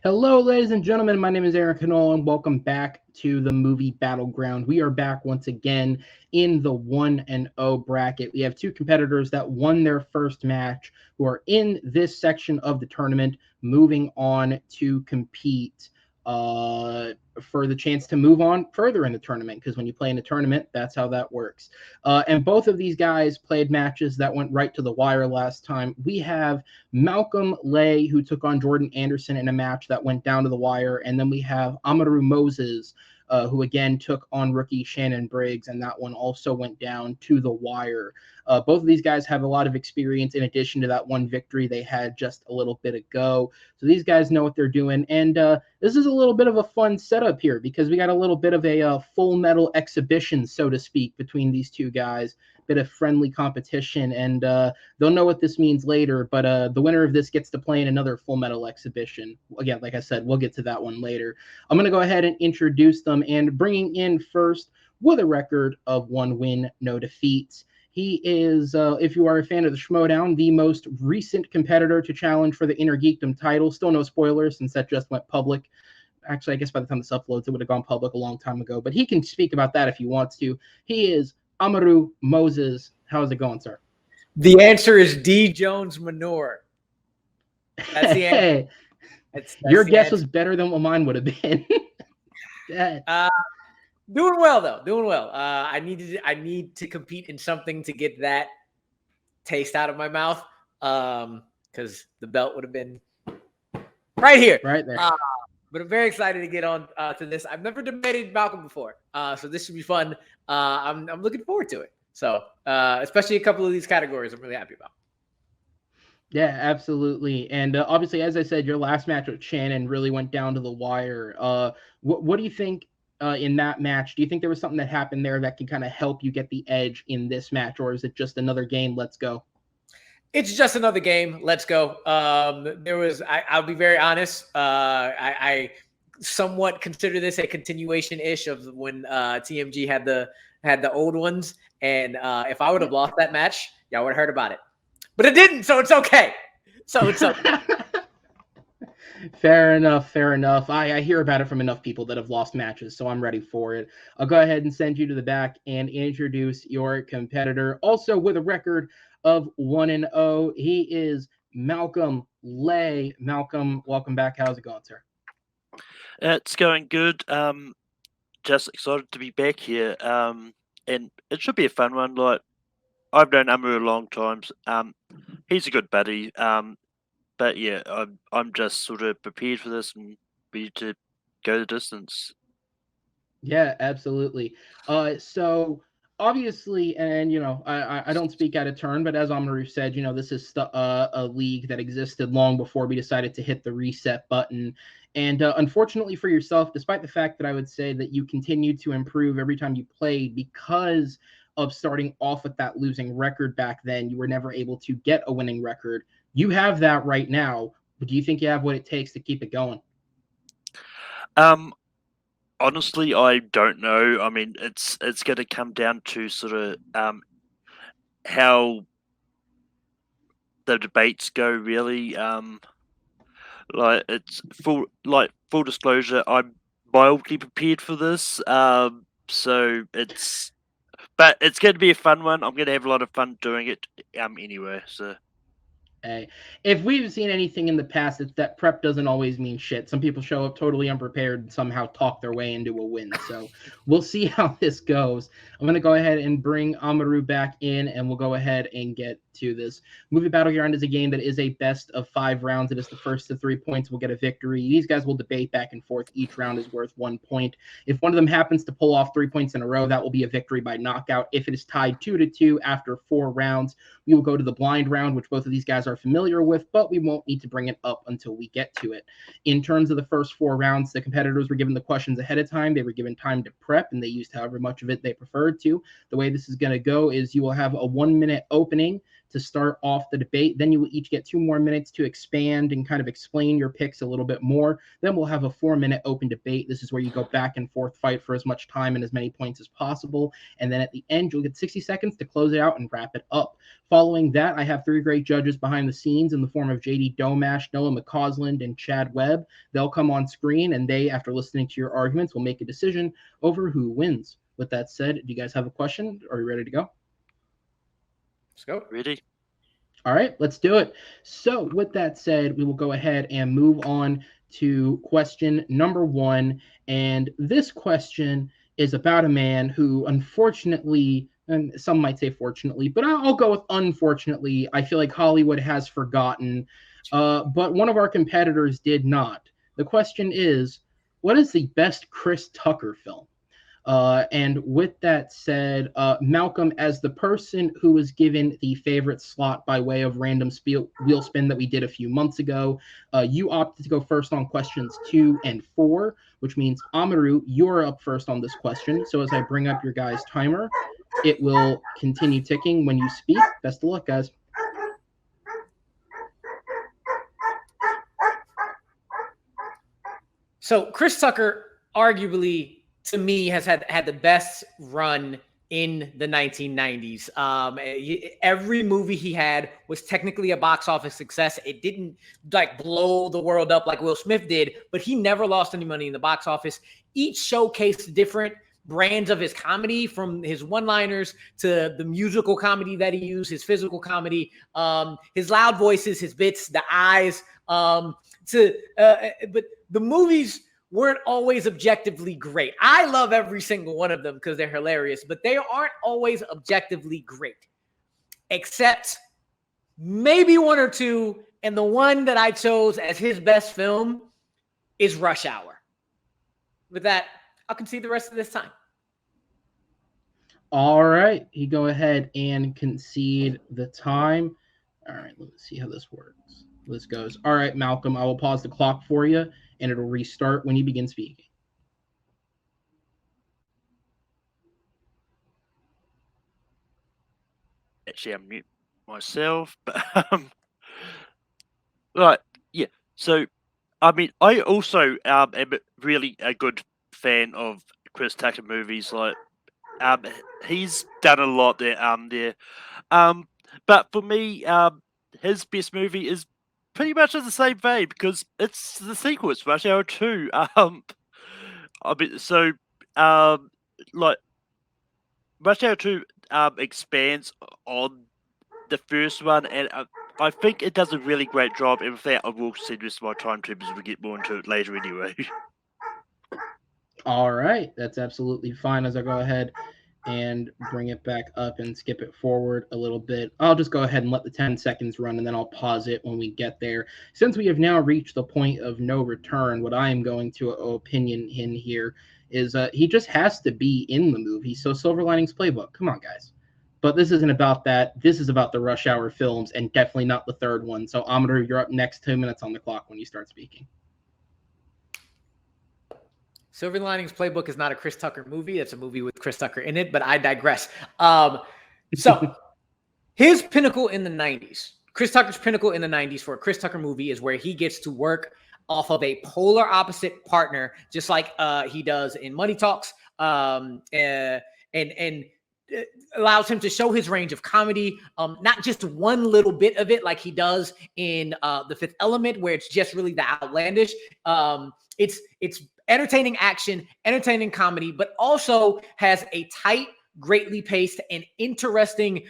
Hello, ladies and gentlemen. My name is Aaron Canola, and welcome back to the Movie Battleground. We are back once again in the 1-0 bracket. We have two competitors that won their first match who are in this section of the tournament, moving on to compete for the chance to move on further in the tournament. Because when you play in a tournament, that's how that works. And both of these guys played matches that went right to the wire last time. We have Malcolm Lay, who took on Jordan Anderson in a match that went down to the wire. And then we have Amaru Moses, who again took on rookie Shannon Briggs, and that one also went down to the wire. Both of these guys have a lot of experience in addition to that one victory they had just a little bit ago. So these guys know what they're doing. And this is a little bit of a fun setup here because we got a little bit of a full metal exhibition, so to speak, between these two guys. Bit of friendly competition, and they'll know what this means later, but the winner of this gets to play in another Full Metal exhibition. Again, like I said, we'll get to that one later. I'm going to go ahead and introduce them, and bringing in first with a record of 1 win, no defeats. He is, if you are a fan of the Schmodown, the most recent competitor to challenge for the Inner Geekdom title. Still no spoilers since that just went public. Actually, I guess by the time this uploads, it would have gone public a long time ago, but he can speak about that if he wants to. He is Amaru Moses. How's it going, sir? The answer is D. Jones Manure. That's the answer. Hey, that's your guess was better than what mine would have been. Doing well though. Doing well. I need to compete in something to get that taste out of my mouth. Because the belt would have been right here, right there. But I'm very excited to get on to this. I've never debated Malcolm before, so this should be fun. I'm looking forward to it. So, especially a couple of these categories, I'm really happy about. Yeah, absolutely. And obviously, as I said, your last match with Shannon really went down to the wire. What do you think in that match? Do you think there was something that happened there that can kind of help you get the edge in this match, or is it just another game? Let's go. It's just another game. Let's go. I'll be very honest. I somewhat consider this a continuation-ish of when TMG had the old ones. And if I would have lost that match, y'all would have heard about it. But it didn't, so it's okay. So it's okay. Fair enough. I hear about it from enough people that have lost matches, so I'm ready for it. I'll go ahead and send you to the back and introduce your competitor. Also with a record of 1-0, he is Malcolm Lay. Malcolm, welcome back. How's it going, sir? It's going good. Just excited to be back here. And it should be a fun one. Like, I've known Amaru a long time. He's a good buddy. But yeah, I'm just sort of prepared for this and ready to go the distance. Yeah, absolutely. So obviously, and I don't speak out of turn, but as Amaru said, this is a league that existed long before we decided to hit the reset button. And unfortunately for yourself, despite the fact that I would say that you continued to improve every time you played because of starting off with that losing record back then, you were never able to get a winning record. You have that right now, but do you think you have what it takes to keep it going? Honestly, I don't know. I mean, it's going to come down to sort of how the debates go. Really, like it's full disclosure. I'm mildly prepared for this. So but it's going to be a fun one. I'm going to have a lot of fun doing it. Anyway, so. Hey, if we've seen anything in the past, it's that prep doesn't always mean shit. Some people show up totally unprepared and somehow talk their way into a win. So we'll see how this goes. I'm going to go ahead and bring Amaru back in, and we'll go ahead and get to this. Movie Battleground is a game that is a best of 5 rounds. It is the first to 3 points will get a victory. These guys will debate back and forth. Each round is worth 1 point. If one of them happens to pull off 3 points in a row, that will be a victory by knockout. If it is tied 2-2 after 4 rounds, we will go to the blind round, which both of these guys are familiar with, but we won't need to bring it up until we get to it. In terms of the first 4 rounds, the competitors were given the questions ahead of time. They were given time to prep, and they used however much of it they preferred to. The way this is going to go is you will have a 1-minute opening to start off the debate. Then you will each get 2 more minutes to expand and kind of explain your picks a little bit more. Then we'll have a 4-minute open debate. This is where you go back and forth, fight for as much time and as many points as possible. And then at the end, you'll get 60 seconds to close it out and wrap it up. Following that, I have 3 great judges behind the scenes in the form of JD Domash, Noah McCausland, and Chad Webb. They'll come on screen, and they, after listening to your arguments, will make a decision over who wins. With that said, do you guys have a question? Are you ready to go? Let's go. Ready? All right, let's do it. So with that said, we will go ahead and move on to question number 1. And this question is about a man who, unfortunately, and some might say fortunately, but I'll go with unfortunately, I feel like Hollywood has forgotten, but one of our competitors did not. The question is, what is the best Chris Tucker film? And with that said, Malcolm, as the person who was given the favorite slot by way of random wheel spin that we did a few months ago, you opted to go first on questions 2 and 4, which means, Amaru, you're up first on this question. So as I bring up your guys' timer, it will continue ticking when you speak. Best of luck, guys. So Chris Tucker, arguably, to me, has had the best run in the 1990s. Every movie he had was technically a box office success. It didn't like blow the world up like Will Smith did, but he never lost any money in the box office. Each showcased different brands of his comedy, from his one-liners to the musical comedy that he used, his physical comedy, his loud voices, his bits, the eyes, but the movies weren't always objectively great. I love every single one of them because they're hilarious, but they aren't always objectively great, except maybe 1 or 2. And the one that I chose as his best film is Rush Hour. With that, I'll concede the rest of this time. All right, you go ahead and concede the time. All right, let's see how this works. This goes. All right, Malcolm, I will pause the clock for you, and it'll restart when you begin speaking. Actually, I mute myself, but right, yeah. So, I mean, I also am really a good fan of Chris Tucker movies. Like, he's done a lot there. But for me, his best movie is pretty much in the same vein because it's the sequel. It's Rush Hour 2. I mean, so, like, Rush Hour 2 expands on the first one, and I think it does a really great job. And with that, I will spend the rest of my time too, because we'll get more into it later anyway. All right, that's absolutely fine. As I go ahead and bring it back up and skip it forward a little bit, I'll just go ahead and let the 10 seconds run, and then I'll pause it when we get there. Since we have now reached the point of no return, what I am going to opinion in here is he just has to be in the movie. So Silver Linings Playbook, come on, guys. But this isn't about that. This is about the Rush Hour films, and definitely not the third one. So Amaru, you're up next. 2 minutes on the clock when you start speaking. Silver Linings Playbook is not a Chris Tucker movie. It's a movie with Chris Tucker in it, but I digress. So his pinnacle in the 90s, Chris Tucker's pinnacle in the 90s for a Chris Tucker movie is where he gets to work off of a polar opposite partner, just like he does in Money Talks, and allows him to show his range of comedy, not just one little bit of it like he does in The Fifth Element, where it's just really the outlandish. It's entertaining action, entertaining comedy, but also has a tight, greatly paced, and interesting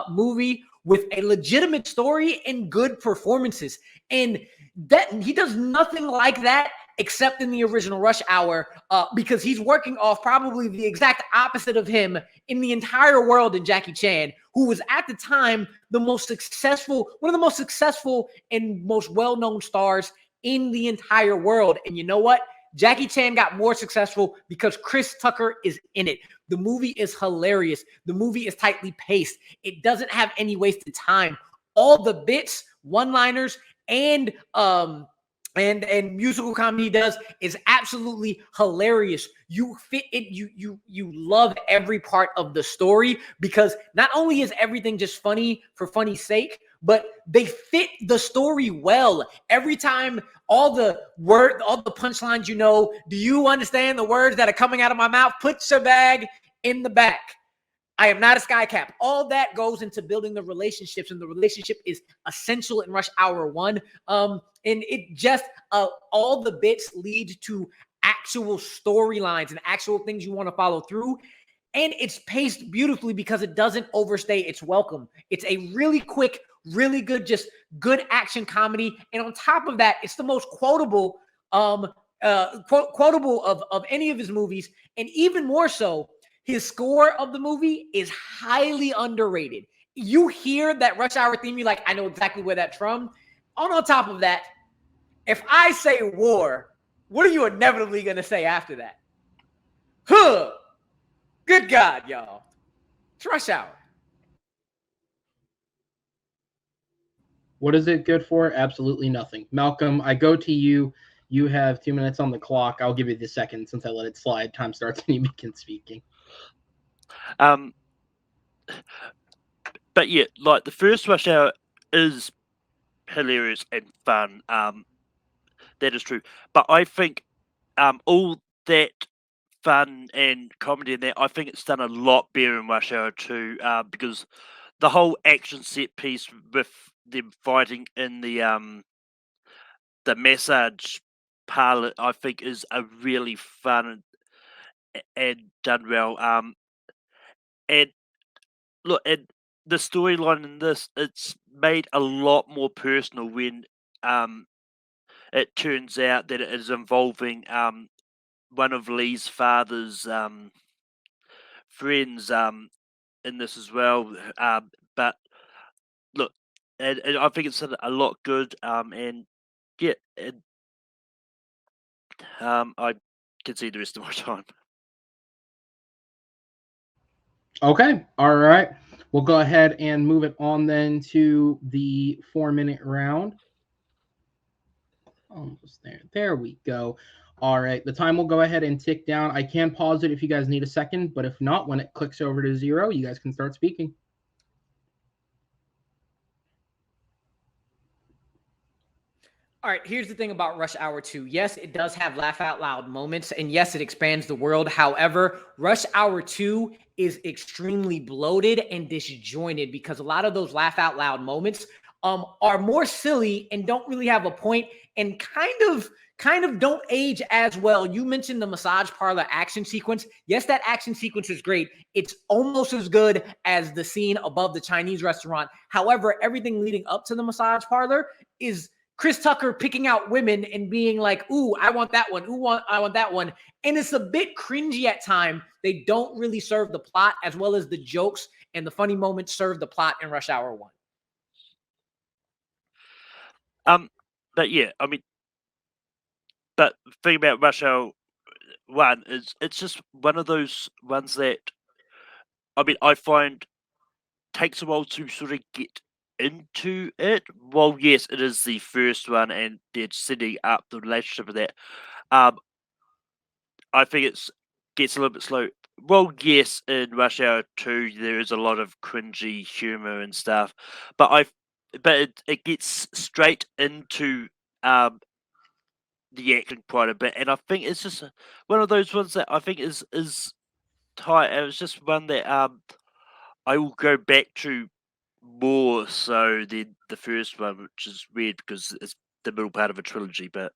movie with a legitimate story and good performances. And that he does nothing like that except in the original Rush Hour, because he's working off probably the exact opposite of him in the entire world in Jackie Chan, who was at the time one of the most successful and most well-known stars in the entire world. And you know what? Jackie Chan got more successful because Chris Tucker is in it. The movie is hilarious. The movie is tightly paced. It doesn't have any wasted time. All the bits, one-liners, and and musical comedy he does is absolutely hilarious. You fit it, you love every part of the story, because not only is everything just funny for funny's sake, but they fit the story well. Every time, all the punchlines, do you understand the words that are coming out of my mouth? Put your bag in the back. I am not a sky cap. All that goes into building the relationships, and the relationship is essential in Rush Hour 1. And it just, all the bits lead to actual storylines and actual things you want to follow through. And it's paced beautifully because it doesn't overstay its welcome. It's a really quick, really good, just good action comedy. And on top of that, it's the most quotable of any of his movies. And even more so, his score of the movie is highly underrated. You hear that Rush Hour theme, you're like, I know exactly where that's from. On top of that, if I say war, what are you inevitably going to say after that? Huh. Good God, y'all. It's Rush Hour. What is it good for? Absolutely nothing. Malcolm, I go to you. You have 2 minutes on the clock. I'll give you the second since I let it slide. Time starts and you begin speaking. But yeah, like the first Rush Hour is hilarious and fun. That is true. But I think all that fun and comedy in there, I think it's done a lot better in Rush Hour 2, because the whole action set piece with them fighting in the massage parlor, I think is a really fun and done well. And look, and the storyline in this, it's made a lot more personal when it turns out that it is involving one of Lee's father's friends in this as well. But look, and I think it's a lot good. And yeah, I can see the rest of my time. Okay. All right. We'll go ahead and move it on then to the 4-minute round. Almost there. There we go. All right. The time will go ahead and tick down. I can pause it if you guys need a second, but if not, when it clicks over to 0, you guys can start speaking. All right, here's the thing about Rush Hour 2. Yes, it does have laugh out loud moments, and yes, it expands the world. However, Rush Hour 2 is extremely bloated and disjointed because a lot of those laugh out loud moments are more silly and don't really have a point, and kind of don't age as well. You mentioned the massage parlor action sequence. Yes, that action sequence is great. It's almost as good as the scene above the Chinese restaurant. However, everything leading up to the massage parlor is Chris Tucker picking out women and being like, ooh, I want that one. I want that one. And it's a bit cringy at time. They don't really serve the plot, as well as the jokes and the funny moments serve the plot in Rush Hour 1. But yeah, I mean, but the thing about Rush Hour 1 is it's just one of those ones that, I mean, I find takes a while to sort of get into it. Well, yes, it is the first one, and they're setting up the relationship with that. I think it gets a little bit slow. Well, yes, in Rush Hour 2, there is a lot of cringy humor and stuff, but it gets straight into the acting quite a bit, and I think it's just one of those ones that I think is tight. And it's just one that I will go back to more so than the first one, which is weird because it's the middle part of a trilogy. But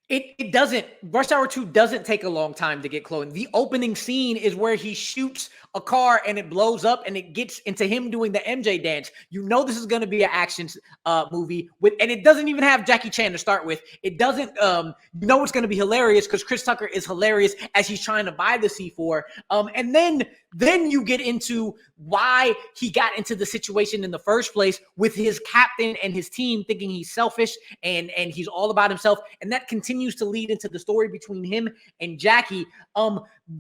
it doesn't. Rush Hour 2 doesn't take a long time to get close. The opening scene is where he shoots a car and it blows up and it gets into him doing the MJ dance. You know this is going to be an action movie and it doesn't even have Jackie Chan to start with. It doesn't. You know it's going to be hilarious because Chris Tucker is hilarious as he's trying to buy the C4. And then you get into why he got into the situation in the first place with his captain and his team thinking he's selfish and he's all about himself. And that continues to lead into the story between him and Jackie.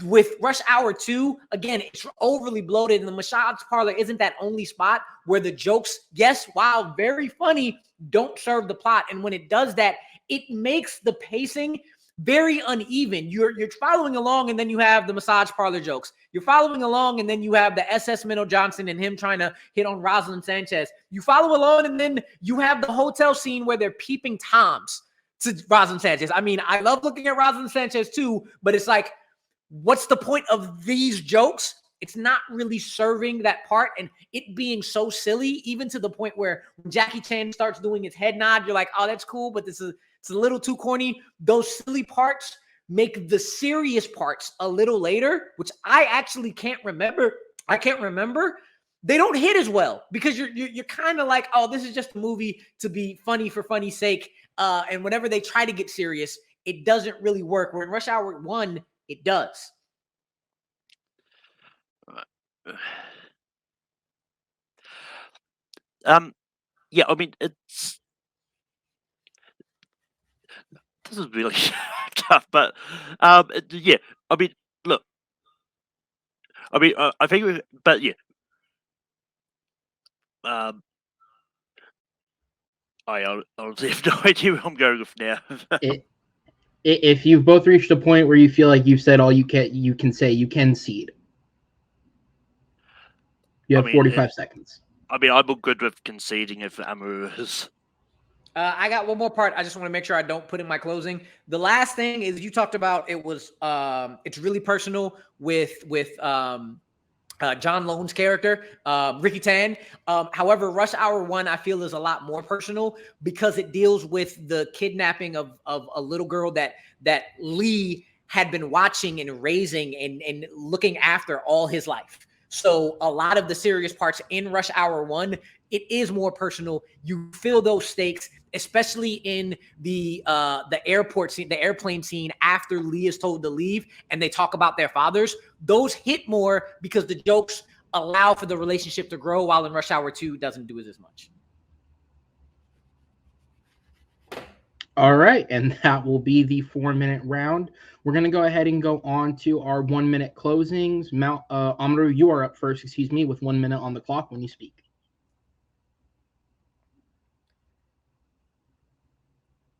With Rush Hour 2, again, it's overly bloated, and the massage parlor isn't that only spot where the jokes, yes, while very funny, don't serve the plot. And when it does that, it makes the pacing very uneven. You're following along, and then you have the massage parlor jokes. You're following along, and then you have the SS Minnow Johnson and him trying to hit on Rosalind Sanchez. You follow along, and then you have the hotel scene where they're peeping Toms to Rosalind Sanchez. I mean, I love looking at Rosalind Sanchez too, but it's like, what's the point of these jokes? It's not really serving that part, and it being so silly, even to the point where when Jackie Chan starts doing his head nod, you're like, oh, that's cool, but it's a little too corny. Those silly parts make the serious parts a little later, which I actually can't remember. I can't remember. They don't hit as well because you're kind of like, oh, this is just a movie to be funny for funny's sake. And whenever they try to get serious, it doesn't really work. Where in Rush Hour 1, it does. Yeah, I mean, this is really tough, but yeah, I mean, look, I mean, I think, but yeah, I honestly have no idea where I'm going with now. If you've both reached a point where you feel like you've said all you can say, you can cede. You have 45 seconds. I mean, I'm good with conceding if Amaru is. I got one more part. I just want to make sure I don't put in my closing. The last thing is you talked about it was it's really personal with John Lone's character, Ricky Tan. However, Rush Hour 1 I feel is a lot more personal because it deals with the kidnapping of a little girl that Lee had been watching and raising and looking after all his life. So a lot of the serious parts in Rush Hour 1, it is more personal. You feel those stakes, especially in the airport scene, the airplane scene after Lee is told to leave and they talk about their fathers. Those hit more because the jokes allow for the relationship to grow, while in Rush Hour 2 doesn't do it as much. All right, and that will be the 4-minute round. We're going to go ahead and go on to our 1-minute closings. Amaru, you are up first, with 1 minute on the clock when you speak.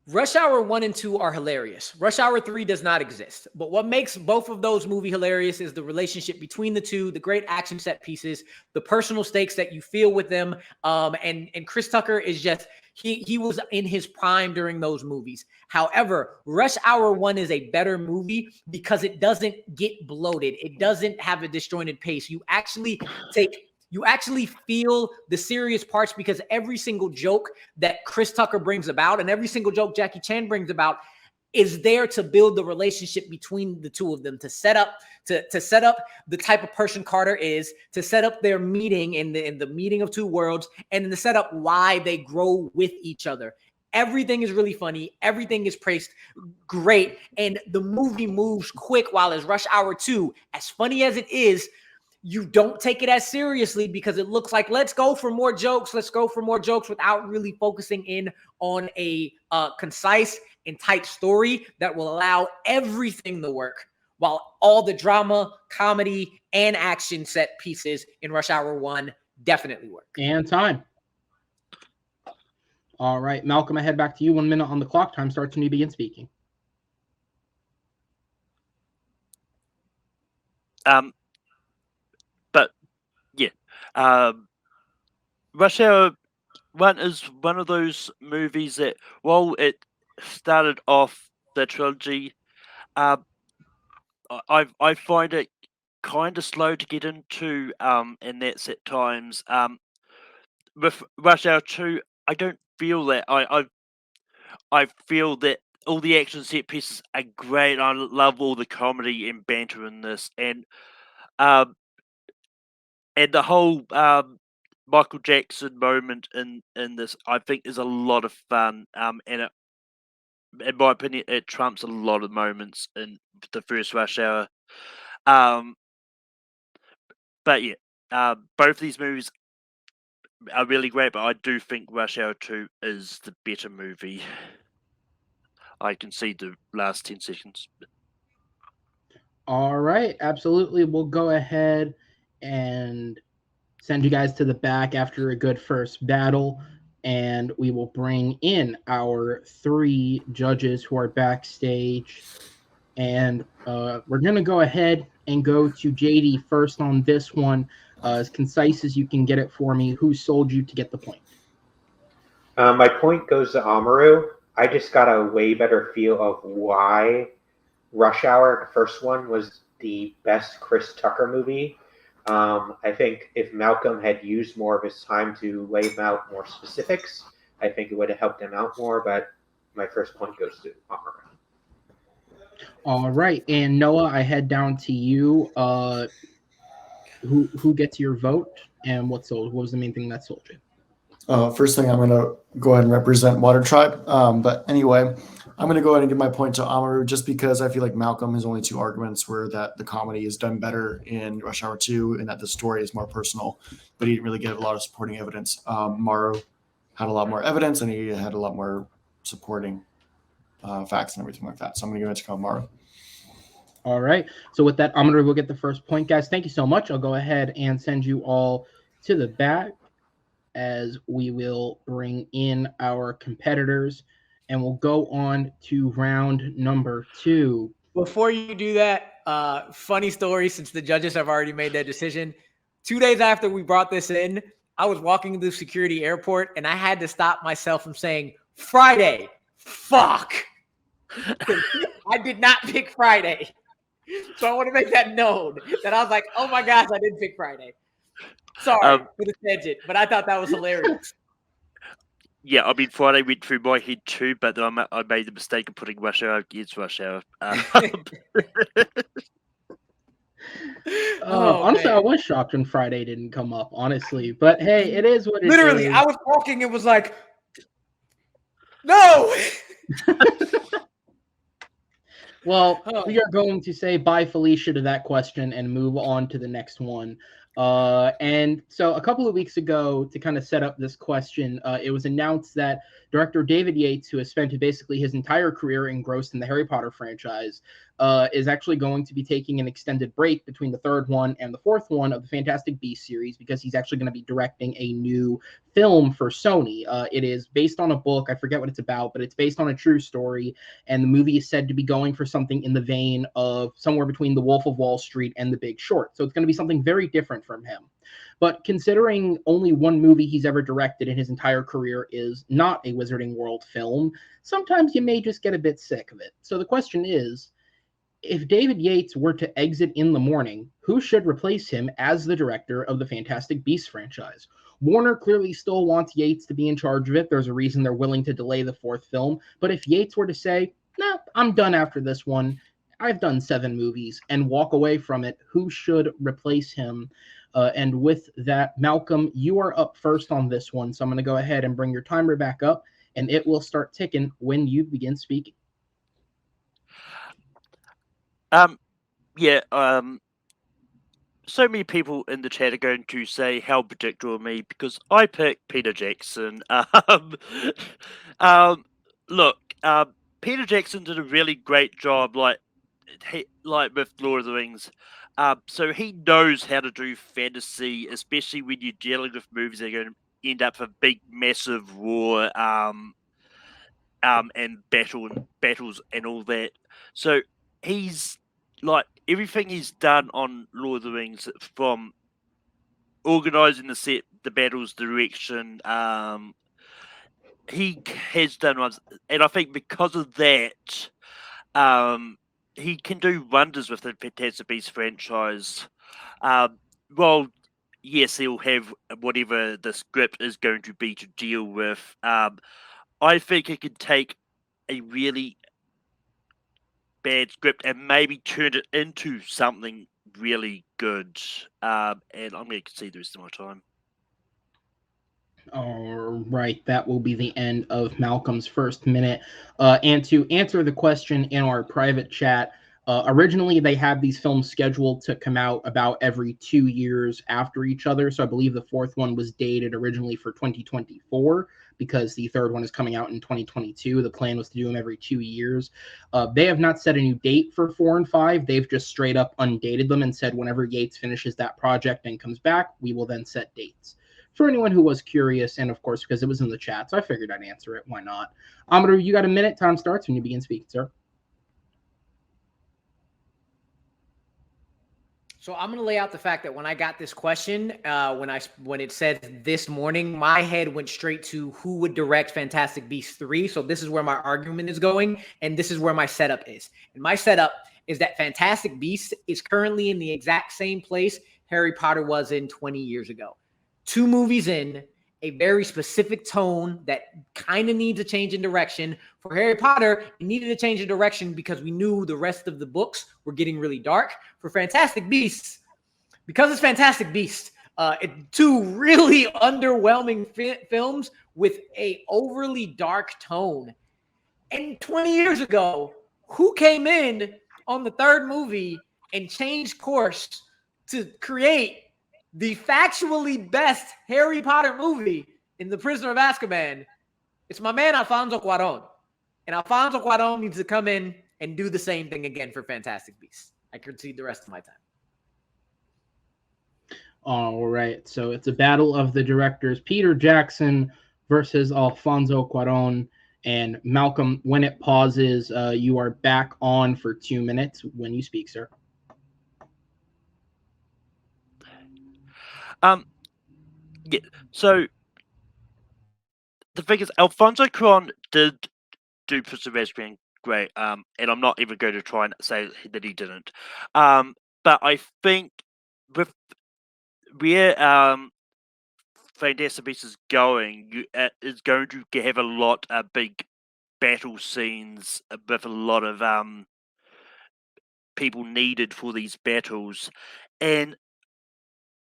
Rush Hour 1 and 2 are hilarious. Rush Hour 3 does not exist. But what makes both of those movies hilarious is the relationship between the two, the great action set pieces, the personal stakes that you feel with them. And Chris Tucker is just, he was in his prime during those movies. However, Rush Hour 1 is a better movie because it doesn't get bloated. It doesn't have a disjointed pace. You actually feel the serious parts because every single joke that Chris Tucker brings about and every single joke Jackie Chan brings about is there to build the relationship between the two of them, to set up the type of person Carter is, to set up their meeting in the meeting of two worlds, and to set up why they grow with each other. Everything is really funny. Everything is praised great. And the movie moves quick, while as Rush Hour 2, as funny as it is, you don't take it as seriously because it looks like let's go for more jokes. Let's go for more jokes without really focusing in on a concise and tight story that will allow everything to work, while all the drama, comedy, and action set pieces in Rush Hour 1 definitely work. And time. All right, Malcolm, I head back to you. 1 minute on the clock. Time starts when you begin speaking. But yeah, Rush Hour 1 is one of those movies that, while it started off the trilogy, I find it kind of slow to get into, and that's at times. With Rush Hour 2, I don't feel that. I feel that all the action set pieces are great. I love all the comedy and banter in this, and the whole Michael Jackson moment in this, I think, is a lot of fun. And it, in my opinion, it trumps a lot of moments in the first Rush Hour. But yeah, both these movies are really great, but I do think Rush Hour 2 is the better movie. I can see the last 10 seconds. All right, absolutely. We'll go ahead and send you guys to the back after a good first battle. and we will bring in our 3 judges who are backstage. And we're going to go ahead and go to JD first on this one. As concise as you can get it for me, who sold you to get the point? My point goes to Amaru. I just got a way better feel of why Rush Hour, the first one, was the best Chris Tucker movie. I think if Malcolm had used more of his time to lay out more specifics, I think it would have helped him out more, but my first point goes to Amaru. All right, and Noah, I head down to you. Who gets your vote, and what was the main thing that sold you? First thing, I'm going to go ahead and represent Water Tribe. But anyway, I'm going to go ahead and give my point to Amaru just because I feel like Malcolm has only 2 arguments where that the comedy is done better in Rush Hour 2 and that the story is more personal, but he didn't really get a lot of supporting evidence. Amaru had a lot more evidence and he had a lot more supporting facts and everything like that. So I'm going to give it to Amaru. All right. So with that, Amaru will get the first point, guys. Thank you so much. I'll go ahead and send you all to the back as we will bring in our competitors, and we'll go on to round number 2. Before you do that, funny story, since the judges have already made their decision. 2 days after we brought this in, I was walking through security airport, and I had to stop myself from saying, Friday, fuck. I did not pick Friday. So I want to make that known, that I was like, oh my gosh, I didn't pick Friday. Sorry for the tangent, but I thought that was hilarious. Yeah, I mean, Friday went through my head too, but I made the mistake of putting Rush Hour against Rush Hour. Honestly, man. I was shocked when Friday didn't come up, honestly. But hey, it is what it is. Literally, I was walking, it was like, no! Well, we are going to say bye, Felicia, to that question and move on to the next one. And so a couple of weeks ago, to kind of set up this question, it was announced that director David Yates, who has spent basically his entire career engrossed in the Harry Potter franchise, is actually going to be taking an extended break between the 3rd one and the 4th one of the Fantastic Beasts series because he's actually going to be directing a new film for Sony. It is based on a book. I forget what it's about, but it's based on a true story. And the movie is said to be going for something in the vein of somewhere between The Wolf of Wall Street and The Big Short. So it's going to be something very different from him. But considering only one movie he's ever directed in his entire career is not a Wizarding World film, sometimes you may just get a bit sick of it. So the question is, if David Yates were to exit in the morning, who should replace him as the director of the Fantastic Beasts franchise? Warner clearly still wants Yates to be in charge of it. There's a reason they're willing to delay the 4th film. But if Yates were to say, nah, I'm done after this one, I've done 7 movies, and walk away from it, who should replace him? And with that, Malcolm, you are up first on this one. So I'm going to go ahead and bring your timer back up, and it will start ticking when you begin speaking. So many people in the chat are going to say how predictable me because I picked Peter Jackson. Look, Peter Jackson did a really great job, like with Lord of the Rings. So he knows how to do fantasy, especially when you're dealing with movies that are going to end up a big, massive war, and battles and all that. So he's like everything he's done on Lord of the Rings, from organizing the set, the battles, direction. He has done ones, and I think because of that, he can do wonders with the Fantastic Beasts franchise. Well, yes, he'll have whatever the script is going to be to deal with. I think he can take a really bad script and maybe turn it into something really good. And I'm going to concede the rest of my time. All right, that will be the end of Malcolm's first minute. And to answer the question in our private chat, originally they had these films scheduled to come out about every 2 years after each other. So I believe the 4th one was dated originally for 2024 because the 3rd one is coming out in 2022. The plan was to do them every 2 years. They have not set a new date for 4 and 5. They've just straight up undated them and said whenever Yates finishes that project and comes back, we will then set dates. for anyone who was curious, and of course, because it was in the chat, so I figured I'd answer it. Why not? Amaru, you got a minute. Time starts when you begin speaking, sir. So I'm going to lay out the fact that when I got this question, when it said this morning, my head went straight to who would direct Fantastic Beasts 3. So this is where my argument is going, and this is where my setup is. And my setup is that Fantastic Beasts is currently in the exact same place Harry Potter was in 20 years ago. 2 movies in, a very specific tone that kind of needs a change in direction. For Harry Potter, it needed a change in direction because we knew the rest of the books were getting really dark. For Fantastic Beasts, because it's Fantastic Beasts, 2 really underwhelming films with a overly dark tone. And 20 years ago, who came in on the 3rd movie and changed course to create the factually best Harry Potter movie in The Prisoner of Azkaban? It's my man Alfonso Cuarón. And Alfonso Cuarón needs to come in and do the same thing again for Fantastic Beasts. I concede the rest of my time. All right, so it's a battle of the directors, Peter Jackson versus Alfonso Cuarón. And Malcolm, when it pauses, you are back on for 2 minutes when you speak, sir. Yeah, so the thing is, Alfonso Cuarón did do Prisoner of Azkaban great, and I'm not even going to try and say that he didn't. But I think with where Fantastic Beasts is going, is going to have a lot of big battle scenes with a lot of people needed for these battles, and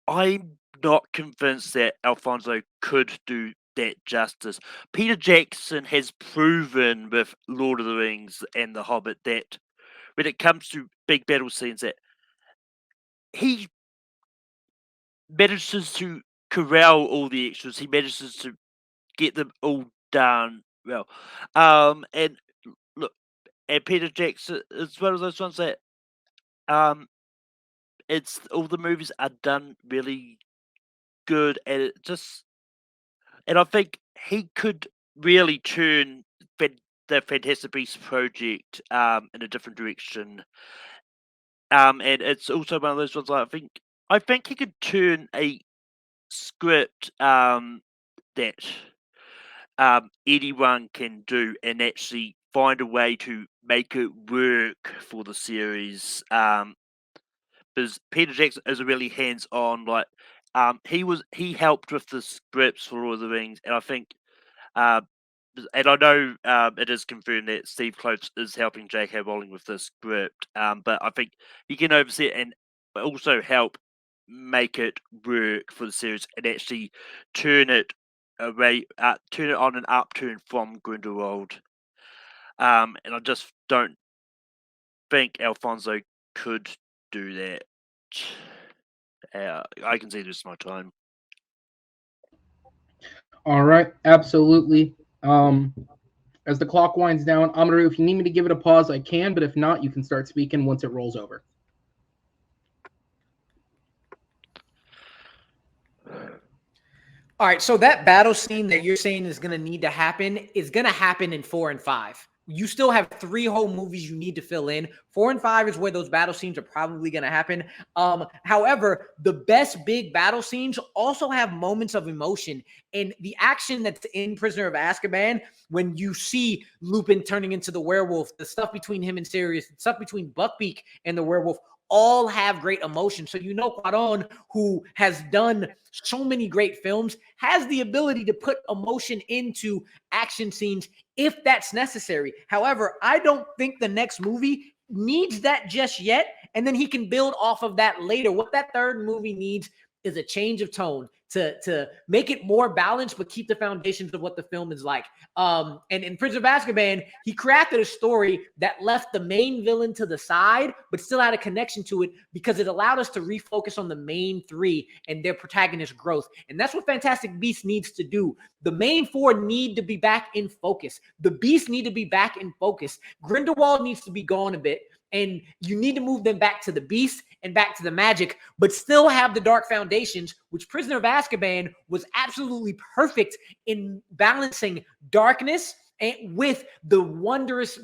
I'm not convinced that Alfonso could do that justice. Peter Jackson has proven with Lord of the Rings and The Hobbit that when it comes to big battle scenes, that he manages to corral all the extras. He manages to get them all done well. And look, and Peter Jackson is one of those ones that it's all the movies are done really good, and it just, and I think he could really turn the Fantastic Beasts project in a different direction. And it's also one of those ones I think he could turn a script that anyone can do and actually find a way to make it work for the series. Because Peter Jackson is a really hands-on, like he helped with the scripts for Lord of the Rings, and I think and I know it is confirmed that Steve Kloves is helping J.K. Rowling with the script, but I think he can oversee it and also help make it work for the series and actually turn it on an upturn from Grindelwald. And I just don't think Alfonso could do that. I can see this is my time. All right, absolutely. As the clock winds down, Amaru, if you need me to give it a pause, I can, but if not, you can start speaking once it rolls over. All right, so that battle scene that you're saying is going to need to happen is going to happen in 4 and 5. You still have 3 whole movies you need to fill in. 4 and 5 is where those battle scenes are probably going to happen. However, the best big battle scenes also have moments of emotion. And the action that's in Prisoner of Azkaban, when you see Lupin turning into the werewolf, the stuff between him and Sirius, the stuff between Buckbeak and the werewolf, all have great emotion. So you know Cuarón, who has done so many great films, has the ability to put emotion into action scenes if that's necessary. However, I don't think the next movie needs that just yet, and then he can build off of that later. What that 3rd movie needs is a change of tone to make it more balanced, but keep the foundations of what the film is like. And in Prince of Azkaban, he crafted a story that left the main villain to the side, but still had a connection to it because it allowed us to refocus on the main 3 and their protagonist growth. And that's what Fantastic Beasts needs to do. The main 4 need to be back in focus. The Beasts need to be back in focus. Grindelwald needs to be gone a bit. And you need to move them back to the beast and back to the magic, but still have the dark foundations, which Prisoner of Azkaban was absolutely perfect in balancing darkness and with the wondrous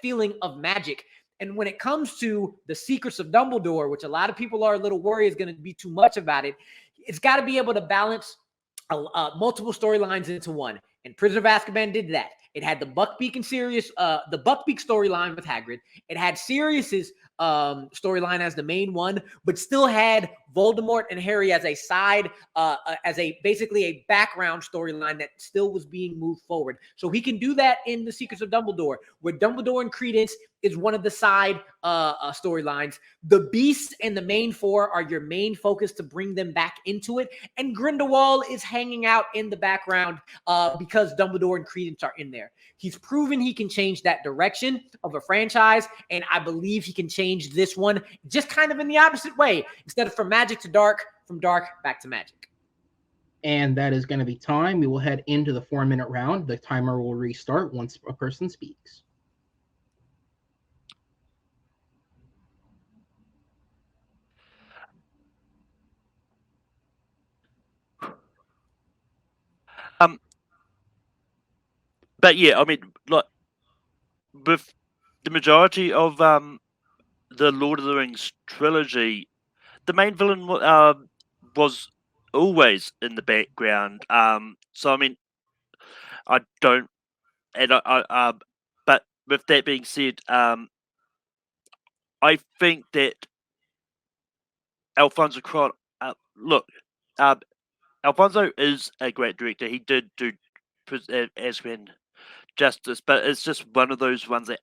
feeling of magic. And when it comes to the Secrets of Dumbledore, which a lot of people are a little worried is going to be too much about it, it's got to be able to balance multiple storylines into one. And Prisoner of Azkaban did that. It had the Buckbeak and Sirius, the Buckbeak storyline with Hagrid. It had Sirius's storyline as the main one, but still had Voldemort and Harry as a side, basically a background storyline that still was being moved forward. So he can do that in The Secrets of Dumbledore, where Dumbledore and Credence is one of the side storylines. The Beasts and the main four are your main focus to bring them back into it. And Grindelwald is hanging out in the background because Dumbledore and Credence are in there. He's proven he can change that direction of a franchise, and I believe he can change this one just kind of in the opposite way. Instead of from magic to dark, from dark back to magic. And that is going to be time. We will head into the 4-minute round. The timer will restart once a person speaks. But yeah, I mean, like with the majority of the Lord of the Rings trilogy, the main villain was always in the background. So I mean, I don't, and but with that being said, I think that Alfonso Cuarón, look, Alfonso is a great director. He did do Azkaban justice, but it's just one of those ones that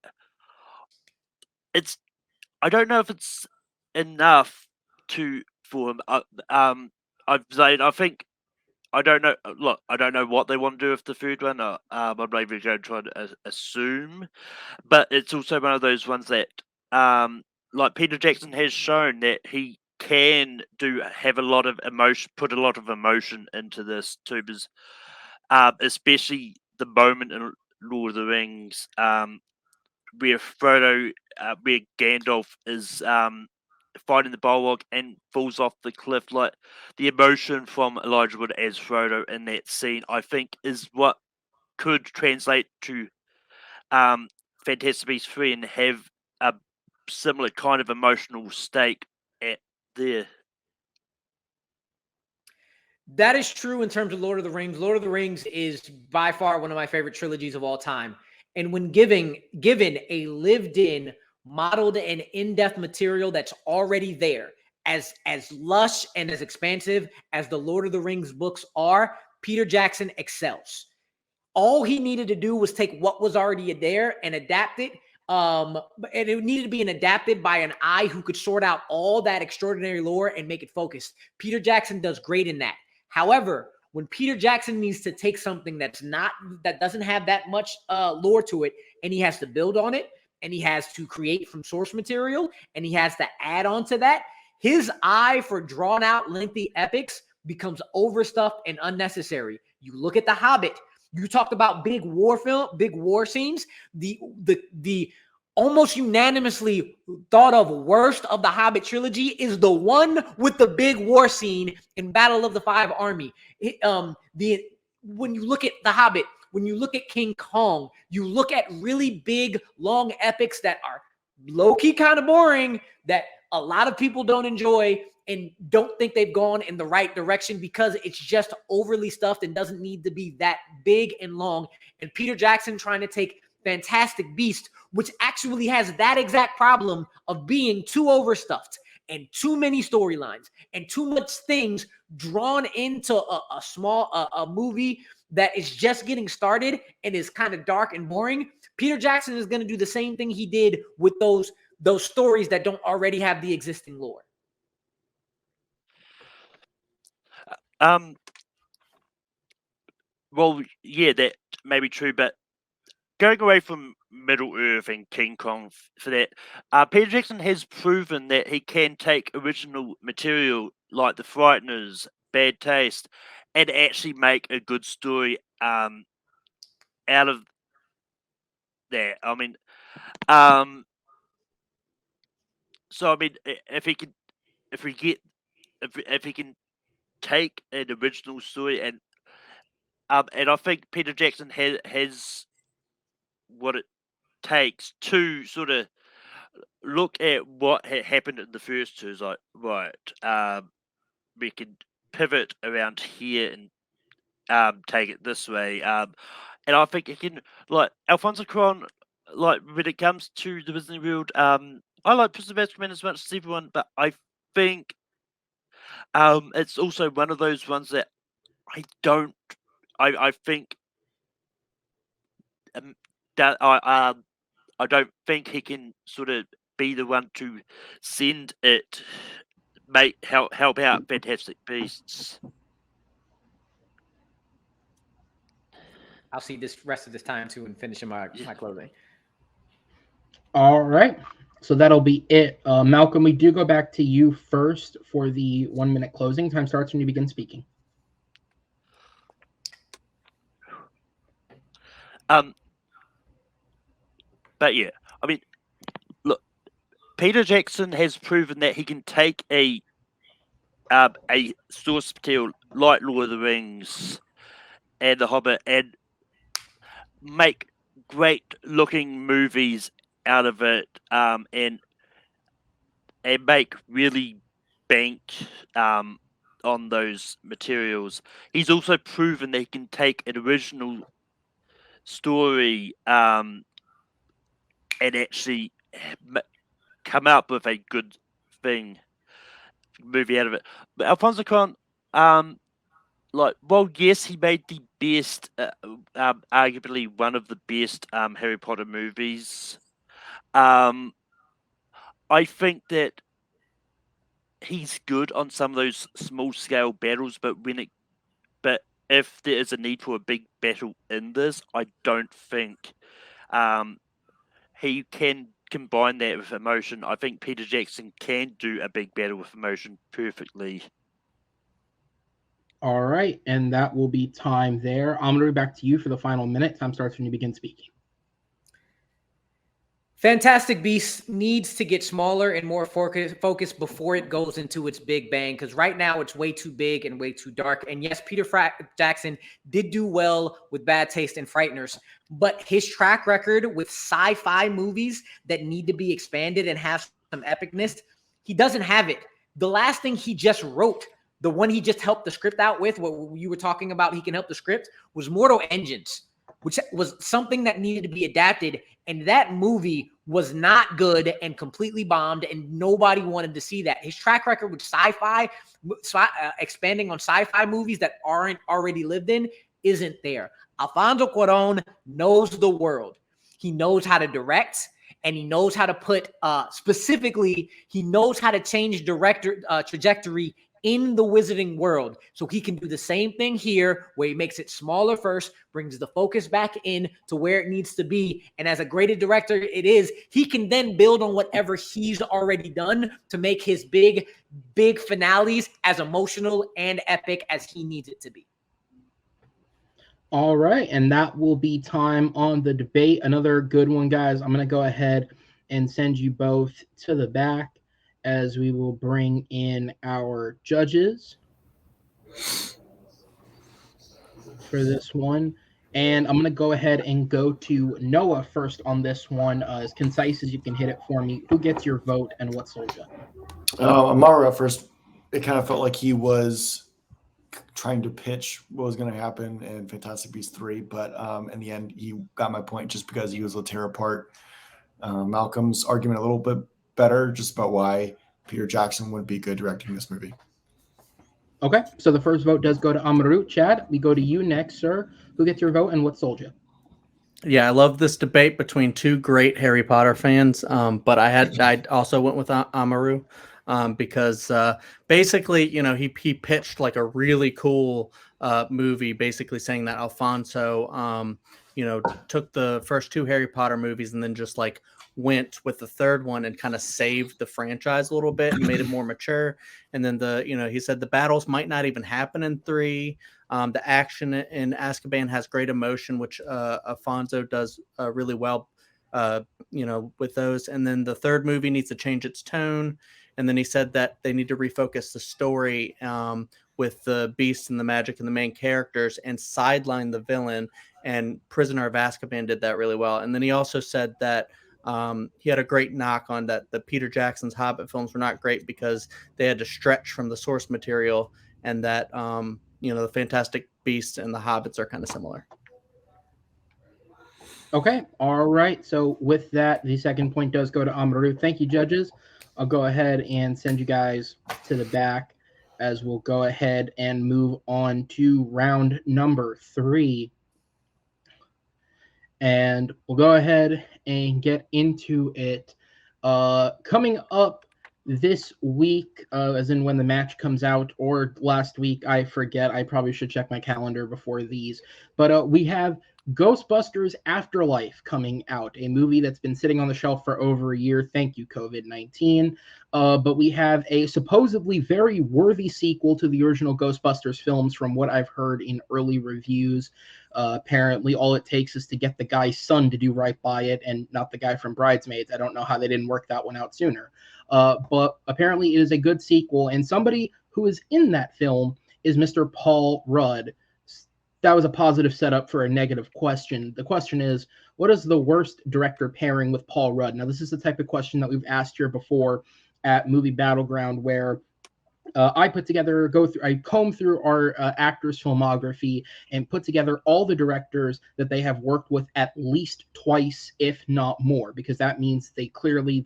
I don't know if it's enough for him. I think I don't know. Look, I don't know what they want to do with the third one. I'm not even going to try to assume, but it's also one of those ones that, like Peter Jackson has shown that he can have a lot of emotion, put a lot of emotion into this too, because especially the moment in Lord of the Rings, where Frodo, where Gandalf is fighting the Balrog and falls off the cliff. Like the emotion from Elijah Wood as Frodo in that scene, I think, is what could translate to Fantastic Beasts 3 and have a similar kind of emotional stake at there. That is true in terms of Lord of the Rings. Lord of the Rings is by far one of my favorite trilogies of all time. And when given a lived-in, modeled, and in-depth material that's already there, as lush and as expansive as the Lord of the Rings books are, Peter Jackson excels. All he needed to do was take what was already there and adapt it. And it needed to be adapted by an eye who could sort out all that extraordinary lore and make it focused. Peter Jackson does great in that. However, when Peter Jackson needs to take something that doesn't have that much lore to it, and he has to build on it, and he has to create from source material, and he has to add on to that, his eye for drawn out lengthy epics becomes overstuffed and unnecessary. You look at The Hobbit. You talked about big war scenes. The almost unanimously thought of worst of the Hobbit trilogy is the one with the big war scene in Battle of the Five Army. When you look at The Hobbit, when you look at King Kong, you look at really big, long epics that are low-key kind of boring, that a lot of people don't enjoy and don't think they've gone in the right direction because it's just overly stuffed and doesn't need to be that big and long. And Peter Jackson trying to take Fantastic Beast, which actually has that exact problem of being too overstuffed and too many storylines and too much things drawn into a small movie that is just getting started and is kind of dark and boring. Peter Jackson is going to do the same thing he did with those stories that don't already have the existing lore. Well, yeah, that may be true, but going away from Middle Earth and King Kong for that, Peter Jackson has proven that he can take original material like The Frighteners, Bad Taste, and actually make a good story out of that. I mean, so I mean, if he can take an original story and I think Peter Jackson has what it takes to sort of look at what happened in the first two. Is like, right, we can pivot around here and take it this way. And I think it can, like Alfonso Cuarón, like when it comes to the Disney World, I like Prisoner of Azkaban as much as everyone, but I think it's also one of those ones that I don't. I think that I don't think he can sort of be the one to send it, help out Fantastic Beasts. I'll see this rest of this time too and finishing my closing. All right. So that'll be it. Malcolm, we do go back to you first for the 1 minute closing. Time starts when you begin speaking. But yeah, I mean, look, Peter Jackson has proven that he can take a source material like Lord of the Rings and The Hobbit and make great looking movies out of it, and make really bank on those materials. He's also proven that he can take an original story and actually come up with a good movie out of it. But Alfonso Cuarón, like, well, yes, he made the best, arguably one of the best Harry Potter movies. I think that he's good on some of those small scale battles, but if there is a need for a big battle in this, I don't think he can combine that with emotion. I think Peter Jackson can do a big battle with emotion perfectly. All right, and that will be time there. I'm going to be back to you for the final minute. Time starts when you begin speaking. Fantastic Beasts needs to get smaller and more focused before it goes into its big bang, because right now it's way too big and way too dark. And yes, Peter Jackson did do well with Bad Taste and Frighteners, but his track record with sci-fi movies that need to be expanded and have some epicness, he doesn't have it. The last thing he just wrote, the one he just helped the script out with, what you were talking about, he can help the script, was Mortal Engines, which was something that needed to be adapted. And that movie was not good and completely bombed, and nobody wanted to see that. His track record with sci-fi, expanding on sci-fi movies that aren't already lived in, isn't there. Alfonso Cuarón knows the world. He knows how to direct, and he knows how to put, specifically, he knows how to change trajectory in the Wizarding world. So he can do the same thing here, where he makes it smaller first, brings the focus back in to where it needs to be. And as a great director it is, he can then build on whatever he's already done to make his big finales as emotional and epic as he needs it to be. All right, and that will be time on the debate. Another good one, guys. I'm going to go ahead and send you both to the back as we will bring in our judges for this one. And I'm going to go ahead and go to Noah first on this one, as concise as you can hit it for me. Who gets your vote and what sold you? Amaru at first, it kind of felt like he was trying to pitch what was going to happen in Fantastic Beasts 3, but in the end, he got my point just because he was able to tear apart Malcolm's argument a little bit better, just about why Peter Jackson would be good directing this movie. Okay, so the first vote does go to Amaru. Chad, we go to you next, sir. Who gets your vote and what sold you? Yeah, I love this debate between two great Harry Potter fans, but I also went with Amaru because basically, you know, he pitched like a really cool movie, basically saying that Alfonso, you know, took the first two Harry Potter movies and then just like went with the third one and kind of saved the franchise a little bit and made it more mature. And then he said the battles might not even happen in 3. The action in Azkaban has great emotion, which Alfonso does really well. with those. And then the third movie needs to change its tone. And then he said that they need to refocus the story with the beast and the magic and the main characters and sideline the villain. And Prisoner of Azkaban did that really well. And then he also said that he had a great knock on that the Peter Jackson's Hobbit films were not great because they had to stretch from the source material, and that the Fantastic Beasts and the Hobbits are kind of similar. Okay, all right. So with that, the second point does go to Amaru. Thank you, judges. I'll go ahead and send you guys to the back as we'll go ahead and move on to round number 3. And we'll go ahead and get into it. Coming up this week, as in when the match comes out, or last week, I forget. I probably should check my calendar before these. But we have Ghostbusters Afterlife coming out, a movie that's been sitting on the shelf for over a year. Thank you, COVID-19. But we have a supposedly very worthy sequel to the original Ghostbusters films from what I've heard in early reviews. Apparently, all it takes is to get the guy's son to do right by it and not the guy from Bridesmaids. I don't know how they didn't work that one out sooner. But apparently, it is a good sequel, and somebody who is in that film is Mr. Paul Rudd. That was a positive setup for a negative question. The question is, what is the worst director pairing with Paul Rudd? Now, this is the type of question that we've asked here before at Movie Battleground, where I comb through our actors' filmography and put together all the directors that they have worked with at least twice, if not more, because that means the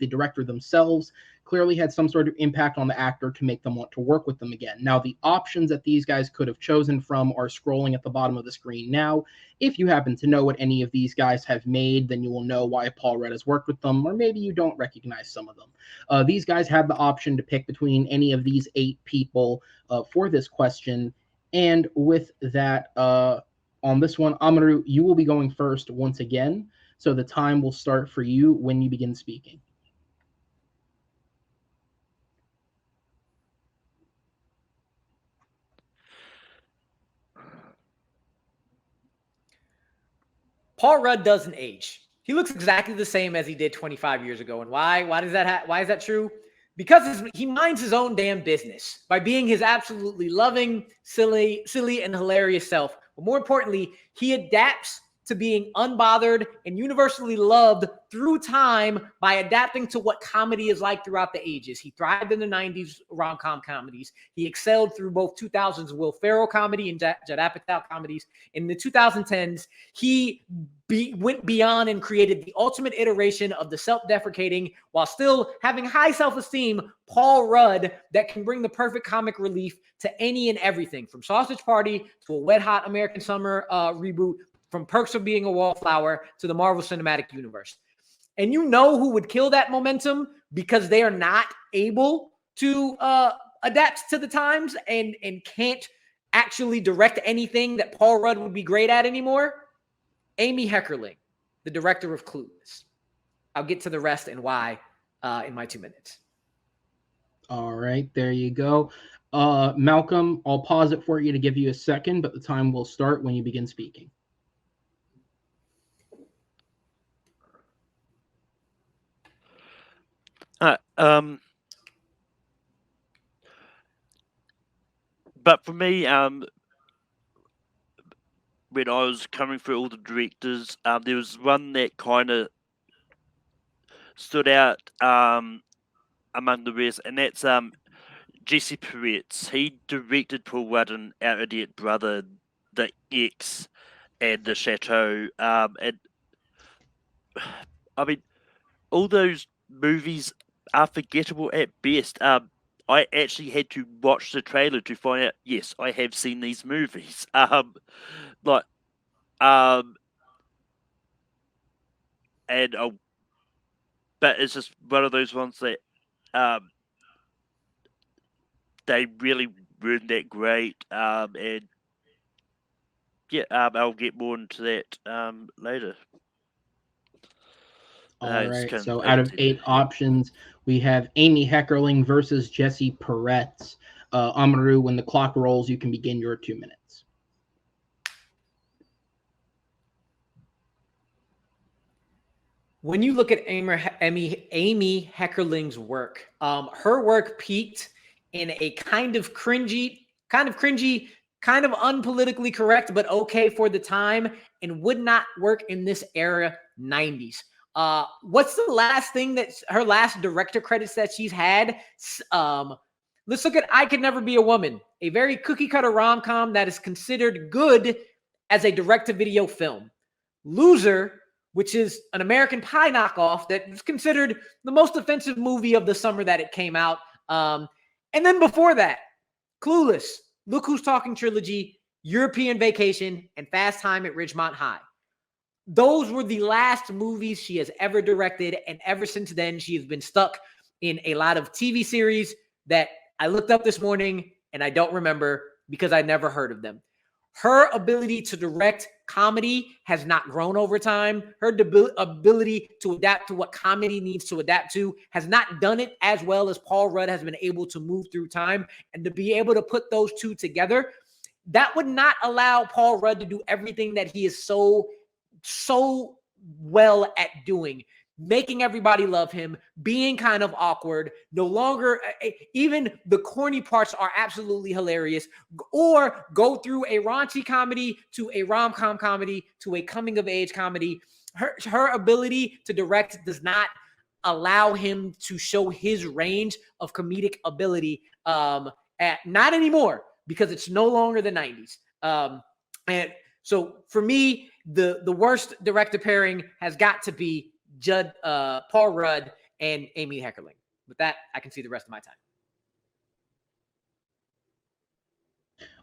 director themselves clearly had some sort of impact on the actor to make them want to work with them again. Now, the options that these guys could have chosen from are scrolling at the bottom of the screen now. If you happen to know what any of these guys have made, then you will know why Paul Rudd has worked with them, or maybe you don't recognize some of them. These guys had the option to pick between any of these 8 people for this question. And with that, on this one, Amaru, you will be going first once again. So the time will start for you when you begin speaking. Paul Rudd doesn't age. He looks exactly the same as he did 25 years ago. And why? Why is that true? Because he minds his own damn business by being his absolutely loving, silly, and hilarious self. But more importantly, he adapts to being unbothered and universally loved through time by adapting to what comedy is like throughout the ages. He thrived in the 90s rom-com comedies. He excelled through both 2000s Will Ferrell comedy and Judd Apatow comedies. In the 2010s, he went beyond and created the ultimate iteration of the self-deprecating, while still having high self-esteem, Paul Rudd that can bring the perfect comic relief to any and everything, from Sausage Party to a Wet Hot American Summer reboot, from Perks of Being a Wallflower to the Marvel Cinematic Universe. And you know who would kill that momentum because they are not able to adapt to the times and can't actually direct anything that Paul Rudd would be great at anymore? Amy Heckerling, the director of Clueless. I'll get to the rest and why in my 2 minutes. All right, there you go. Malcolm, I'll pause it for you to give you a second, but the time will start when you begin speaking. But for me, when I was coming through all the directors, there was one that kind of stood out among the rest, and that's Jesse Peretz. He directed Paul Rudd and Our Idiot Brother, The X, and The Chateau. And I mean, all those movies are forgettable at best. I actually had to watch the trailer to find out, yes, I have seen these movies. And but it's just one of those ones that they really weren't that great. And yeah, I'll get more into that later. All right, so out of 8 options, we have Amy Heckerling versus Jesse Peretz. Amaru, when the clock rolls, you can begin your 2 minutes. When you look at Amy Heckerling's work, her work peaked in a kind of cringy, kind of unpolitically correct, but okay for the time, and would not work in this era, 90s. What's the last thing that her last director credits that she's had? Let's look at I Could Never Be a Woman, a very cookie cutter rom-com that is considered good as a direct-to-video film. Loser, which is an American Pie knockoff that is considered the most offensive movie of the summer that it came out. And then before that, Clueless, Look Who's Talking trilogy, European Vacation, and Fast Time at Ridgemont High. Those were the last movies she has ever directed, and ever since then, she has been stuck in a lot of TV series that I looked up this morning, and I don't remember because I never heard of them. Her ability to direct comedy has not grown over time. Her ability to adapt to what comedy needs to adapt to has not done it as well as Paul Rudd has been able to move through time. And to be able to put those two together, that would not allow Paul Rudd to do everything that he is so well at doing. Making everybody love him, being kind of awkward, no longer, even the corny parts are absolutely hilarious, or go through a raunchy comedy to a rom-com comedy to a coming-of-age comedy. Her ability to direct does not allow him to show his range of comedic ability, not anymore, because it's no longer the 90s. And so for me, the worst director pairing has got to be Paul Rudd and Amy Heckerling. With that, I can see the rest of my time.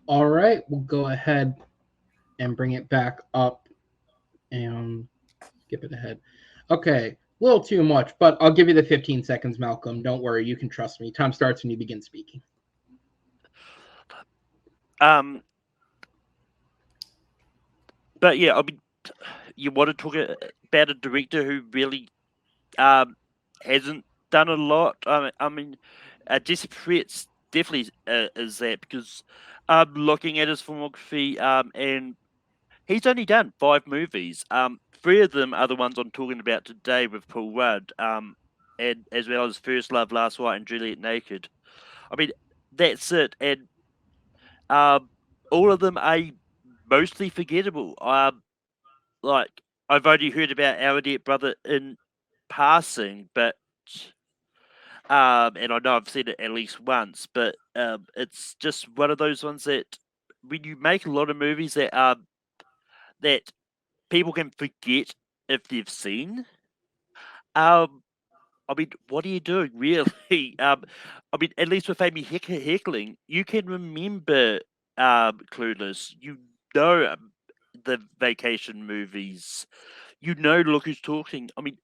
All right, we'll go ahead and bring it back up and skip it ahead. Okay, a little too much, but I'll give you the 15 seconds, Malcolm. Don't worry, you can trust me. Time starts when you begin speaking. But yeah, I mean, you want to talk about a director who really hasn't done a lot. I mean, Jesse Pretz definitely is that, because looking at his filmography, and he's only done 5 movies. 3 of them are the ones I'm talking about today with Paul Rudd, and as well as First Love, Last White, and Juliet Naked. I mean, that's it. And all of them are mostly forgettable. Like, I've only heard about Our Dear Brother in passing, but and I know I've seen it at least once, but it's just one of those ones that when you make a lot of movies that that people can forget if they've seen, I mean, what are you doing, really? I mean, at least with Amy Heckling, you can remember Clueless. You know the Vacation movies. You know Look Who's Talking. I mean,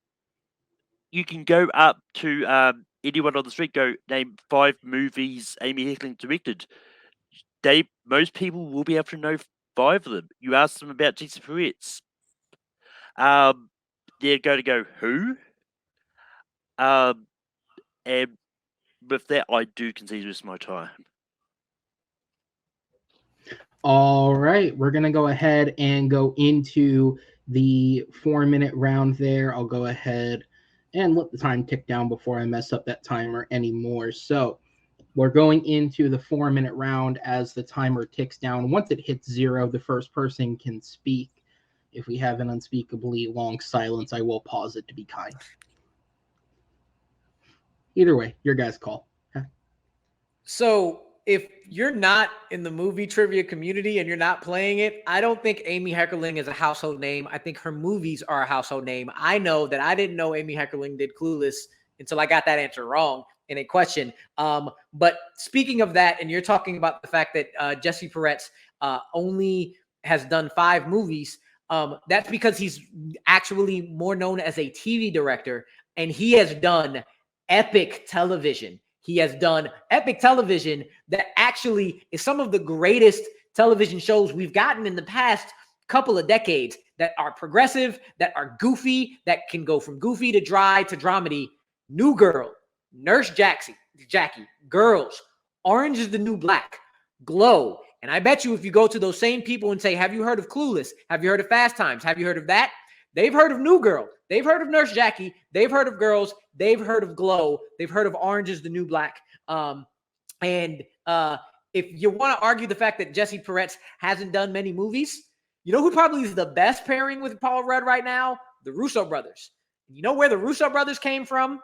you can go up to anyone on the street, go name 5 movies Amy Heckling directed. Most people will be able to know 5 of them. You ask them about Jesse Pretz, they're going to go, who? And with that, I do concede the rest of my time. All right, we're going to go ahead and go into the 4-minute round there. I'll go ahead and let the time tick down before I mess up that timer anymore. So we're going into the 4-minute round as the timer ticks down. Once it hits 0, the first person can speak. If we have an unspeakably long silence, I will pause it to be kind. Either way, your guys' call. So if you're not in the movie trivia community and you're not playing it, I don't think Amy Heckerling is a household name. I think her movies are a household name. I know that I didn't know Amy Heckerling did Clueless until I got that answer wrong in a question. But speaking of that, and you're talking about the fact that Jesse Pretz only has done 5 movies, that's because he's actually more known as a TV director, and he has done epic television. He has done epic television that actually is some of the greatest television shows we've gotten in the past couple of decades, that are progressive, that are goofy, that can go from goofy to dry to dramedy. New Girl, Nurse Jackie, Girls, Orange is the New Black, Glow. And I bet you if you go to those same people and say, have you heard of Clueless? Have you heard of Fast Times? Have you heard of that? They've heard of New Girl. They've heard of Nurse Jackie. They've heard of Girls. They've heard of Glow. They've heard of Orange is the New Black. And if you want to argue the fact that Jesse Peretz hasn't done many movies, you know who probably is the best pairing with Paul Rudd right now? The Russo brothers. You know where the Russo brothers came from?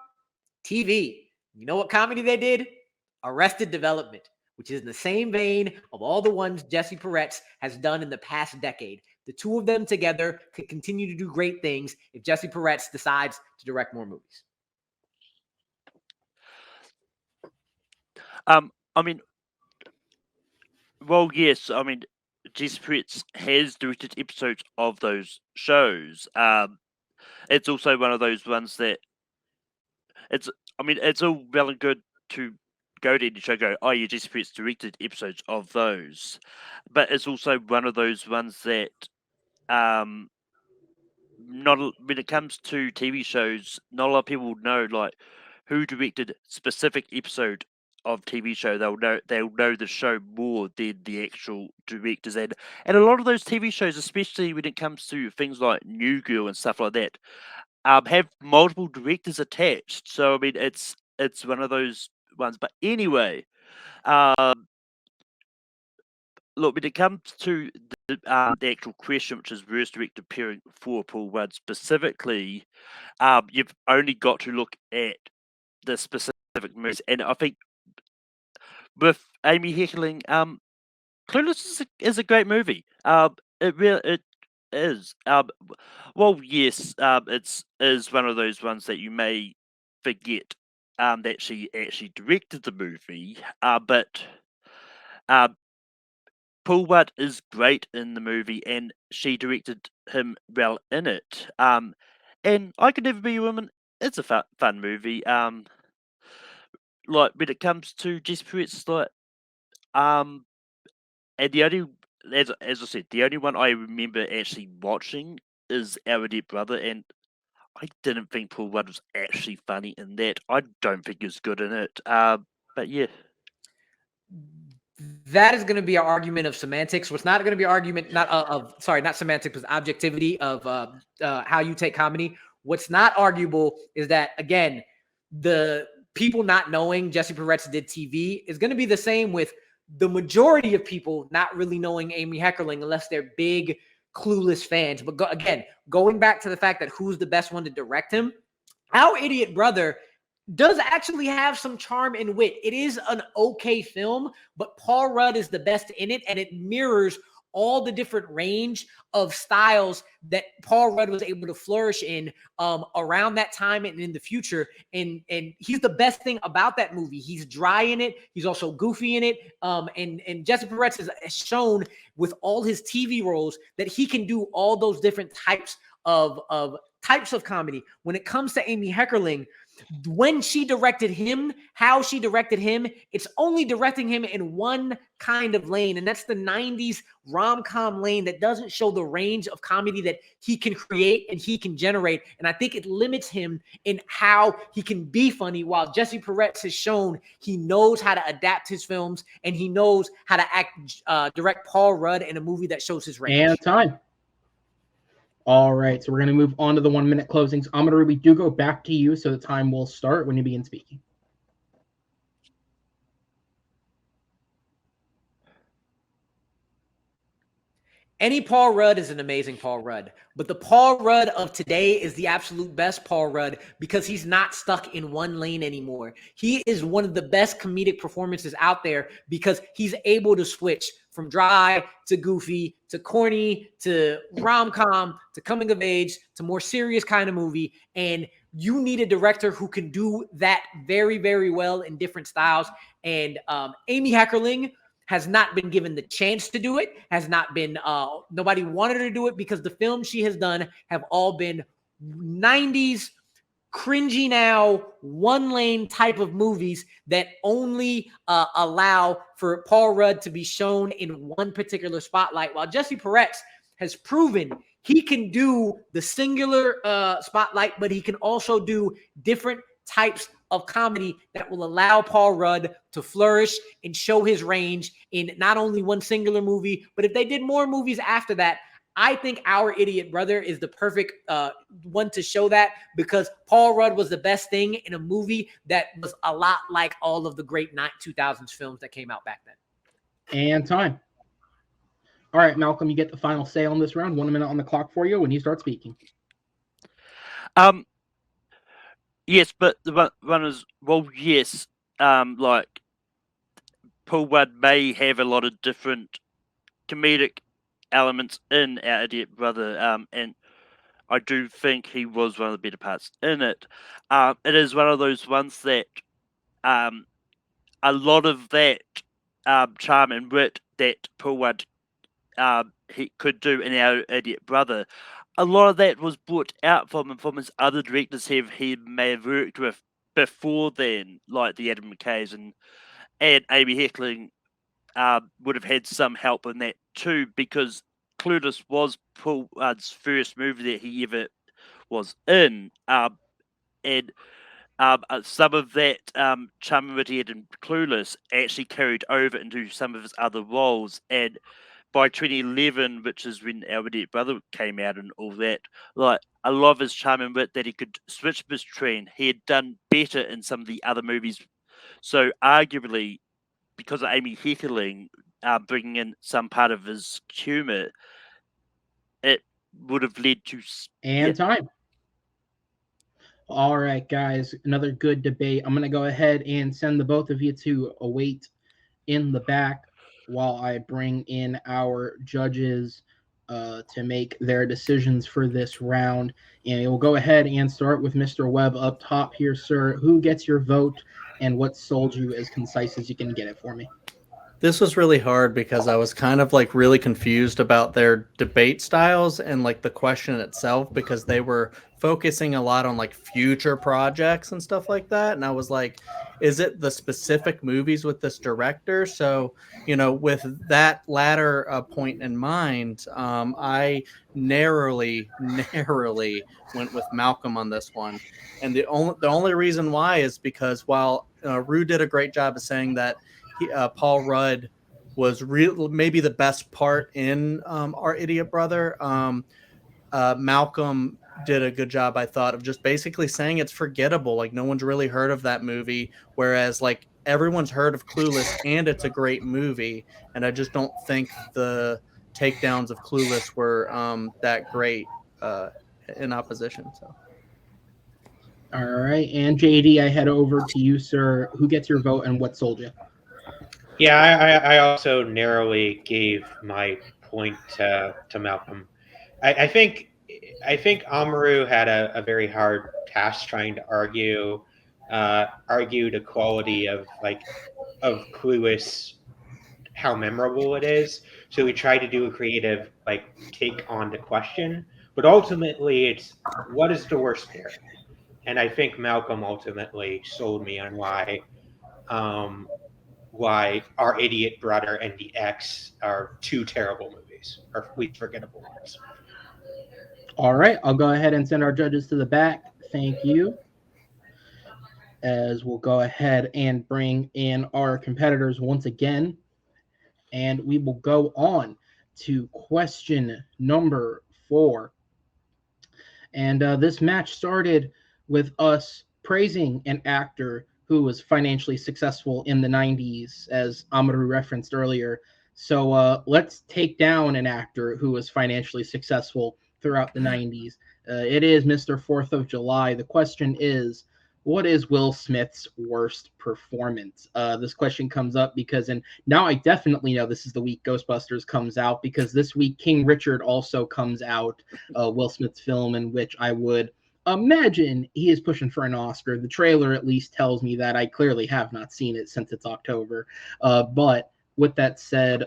TV. You know what comedy they did? Arrested Development, which is in the same vein of all the ones Jesse Peretz has done in the past decade. The two of them together could continue to do great things if Jesse Peretz decides to direct more movies. I mean, well, yes. I mean, Jesse Peretz has directed episodes of those shows. It's also one of those ones that it's all well and good to go to any show, go, oh, yeah, Jesse Peretz directed episodes of those. But it's also one of those ones that, not when it comes to TV shows, not a lot of people know, like, who directed specific episode of TV show. They'll know the show more than the actual directors, and a lot of those TV shows, especially when it comes to things like New Girl and stuff like that, have multiple directors attached. So I mean, it's one of those ones. But anyway, look, when it comes to the actual question, which is worst director pairing for Paul Rudd specifically, you've only got to look at the specific movies, and I think with Amy Heckerling, Clueless is a great movie. It is. Well, yes, it's is one of those ones that you may forget that she actually directed the movie. But Paul Rudd is great in the movie, and she directed him well in it. And I Could Never Be a Woman, it's a fun movie. Like when it comes to Jesse Peretz, like and the only, as I said, the only one I remember actually watching is Our Dead Brother, and I didn't think Paul Rudd was actually funny in that. I don't think he was good in it. But yeah. That is going to be an argument of semantics. What's not going to be an argument, not semantics, but objectivity of how you take comedy. What's not arguable is that, again, the people not knowing Jesse Peretz did TV is going to be the same with the majority of people not really knowing Amy Heckerling unless they're big Clueless fans. But going back to the fact that who's the best one to direct him, Our Idiot Brother does actually have some charm and wit. It is an okay film, but Paul Rudd is the best in it, and it mirrors all the different range of styles that Paul Rudd was able to flourish in around that time and in the future. And he's the best thing about that movie. He's dry in it. He's also goofy in it. And Jesse Peretz has shown with all his TV roles that he can do all those different types of comedy. When it comes to Amy Heckerling, when she directed him, how she directed him, it's only directing him in one kind of lane, and that's the 90s rom-com lane that doesn't show the range of comedy that he can create and he can generate. And I think it limits him in how he can be funny, while Jesse Peretz has shown he knows how to adapt his films and he knows how to direct Paul Rudd in a movie that shows his range. And time. All right, so we're going to move on to the 1 minute closings. Amaru, we do go back to you, so the time will start when you begin speaking. Any Paul Rudd is an amazing Paul Rudd, but the Paul Rudd of today is the absolute best Paul Rudd because he's not stuck in one lane anymore. He is one of the best comedic performances out there because he's able to switch from dry to goofy to corny to rom-com to coming of age to more serious kind of movie. And you need a director who can do that very, very well in different styles. And Amy Heckerling has not been given the chance to do it, has not been, nobody wanted her to do it because the films she has done have all been 90s, cringy now, one lane type of movies that only allow for Paul Rudd to be shown in one particular spotlight, while Jesse Peretz has proven he can do the singular spotlight, but he can also do different types of comedy that will allow Paul Rudd to flourish and show his range in not only one singular movie, but if they did more movies after that, I think Our Idiot Brother is the perfect one to show that, because Paul Rudd was the best thing in a movie that was a lot like all of the great 2000s films that came out back then. And time. All right, Malcolm, you get the final say on this round. 1 minute on the clock for you when you start speaking. Yes, but the one is, well, yes, like Paul Rudd may have a lot of different comedic elements in Our Idiot Brother, and I do think he was one of the better parts in it. It is one of those ones that a lot of that charm and wit that Paul Rudd he could do in Our Idiot Brother, a lot of that was brought out from his other directors he may have worked with before then, like the Adam McKays and Amy Heckling would have had some help in that too, because Clueless was Paul Rudd's first movie that he ever was in, and some of that charm and wit he had in Clueless actually carried over into some of his other roles, and by 2011, which is when Our Idiot Brother came out and all that, like a lot of his charm and wit that he could switch between, he had done better in some of the other movies. So arguably, because of Amy Heckling bringing in some part of his humor, it would have led to... And time. All right, guys, another good debate. I'm going to go ahead and send the both of you to await in the back while I bring in our judges to make their decisions for this round. And we'll go ahead and start with Mr. Webb up top here, sir. Who gets your vote, and what sold you as concise as you can get it for me? This was really hard because I was kind of like really confused about their debate styles and like the question itself, because they were focusing a lot on like future projects and stuff like that. And I was like, is it the specific movies with this director? So, you know, with that latter point in mind, I narrowly went with Malcolm on this one. And the only reason why is because while Rue did a great job of saying that Paul Rudd was maybe the best part in Our Idiot Brother, Malcolm did a good job, I thought, of just basically saying it's forgettable. Like, no one's really heard of that movie, whereas like everyone's heard of Clueless and it's a great movie. And I just don't think the takedowns of Clueless were that great in opposition. So. All right, and JD, I head over to you, sir. Who gets your vote, and what sold you? Yeah, I also narrowly gave my point to Malcolm. I think Amaru had a very hard task trying to argue the quality of Clueless, how memorable it is. So we tried to do a creative take on the question, but ultimately it's what is the worst pairing? And I think Malcolm ultimately sold me on why Our Idiot Brother and The X are two terrible movies, or at least forgettable ones. All right, I'll go ahead and send our judges to the back. Thank you. As we'll go ahead and bring in our competitors once again. And we will go on to question number 4. And this match started with us praising an actor who was financially successful in the 90s, as Amaru referenced earlier. So let's take down an actor who was financially successful throughout the 90s. It is Mr. 4th of July. The question is, what is Will Smith's worst performance? This question comes up because, and now I definitely know this is the week Ghostbusters comes out, because this week King Richard also comes out, Will Smith's film, in which I would imagine he is pushing for an Oscar. The trailer at least tells me that. I clearly have not seen it since it's October. But with that said,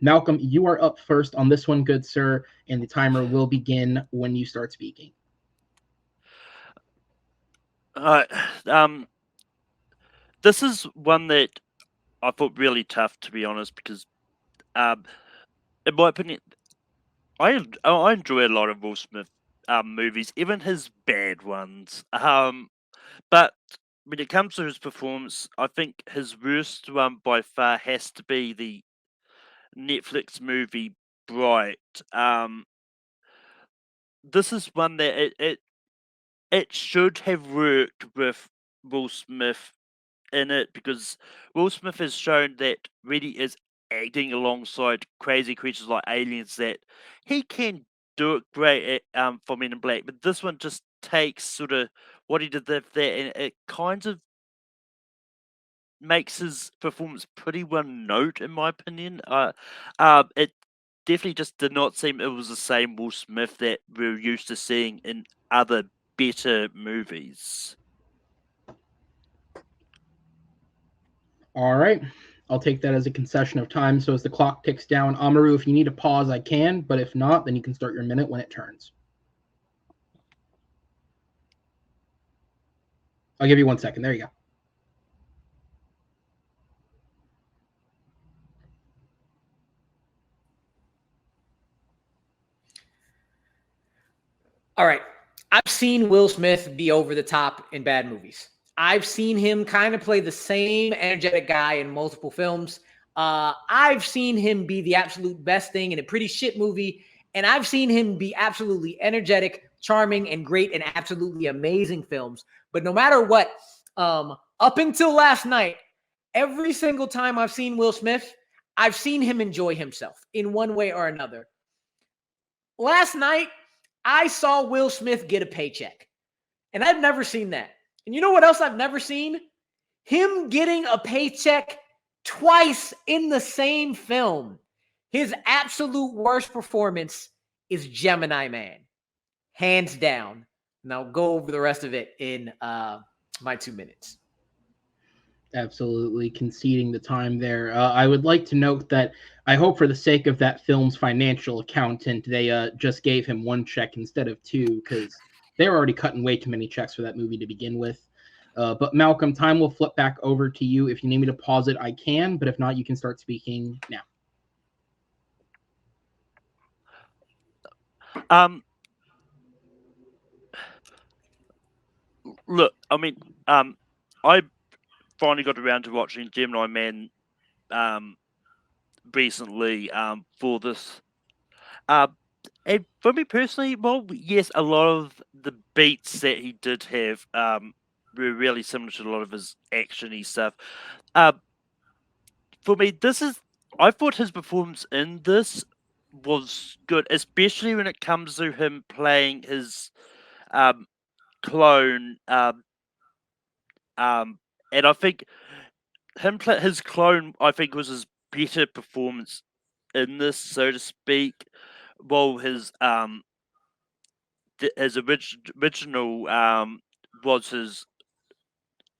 Malcolm, you are up first on this one, good sir, and the timer will begin when you start speaking. This is one that I thought really tough, to be honest, because in my opinion, I enjoy a lot of Will Smith movies, even his bad ones. But when it comes to his performance, I think his worst one by far has to be the Netflix movie Bright, this is one that it should have worked with Will Smith in it, because Will Smith has shown that when he is acting alongside crazy creatures like aliens, that he can do it great at for Men in Black. But this one just takes sort of what he did with that, and it kind of makes his performance pretty one note, in my opinion. It definitely just did not seem it was the same Will Smith that we're used to seeing in other better movies. All right. I'll take that as a concession of time. So as the clock ticks down, Amaru, if you need to pause, I can. But if not, then you can start your minute when it turns. I'll give you 1 second. There you go. All right. I've seen Will Smith be over the top in bad movies. I've seen him kind of play the same energetic guy in multiple films. I've seen him be the absolute best thing in a pretty shit movie. And I've seen him be absolutely energetic, charming, and great in absolutely amazing films. But no matter what, up until last night, every single time I've seen Will Smith, I've seen him enjoy himself in one way or another. Last night, I saw Will Smith get a paycheck. And I've never seen that. And you know what else I've never seen? Him getting a paycheck twice in the same film. His absolute worst performance is Gemini Man. Hands down. And I'll go over the rest of it in my 2 minutes. Absolutely conceding the time there. I would like to note that I hope for the sake of that film's financial accountant, they just gave him 1 check instead of 2, because they were already cutting way too many checks for that movie to begin with. But Malcolm, time will flip back over to you. If you need me to pause it, I can. But if not, you can start speaking now. Look, I mean, I finally got around to watching Gemini Man recently for this. And for me personally, well, yes, a lot of the beats that he did have were really similar to a lot of his actiony stuff. For me, I thought his performance in this was good, especially when it comes to him playing his clone. And I think his clone, I think, was his better performance in this, so to speak. While his original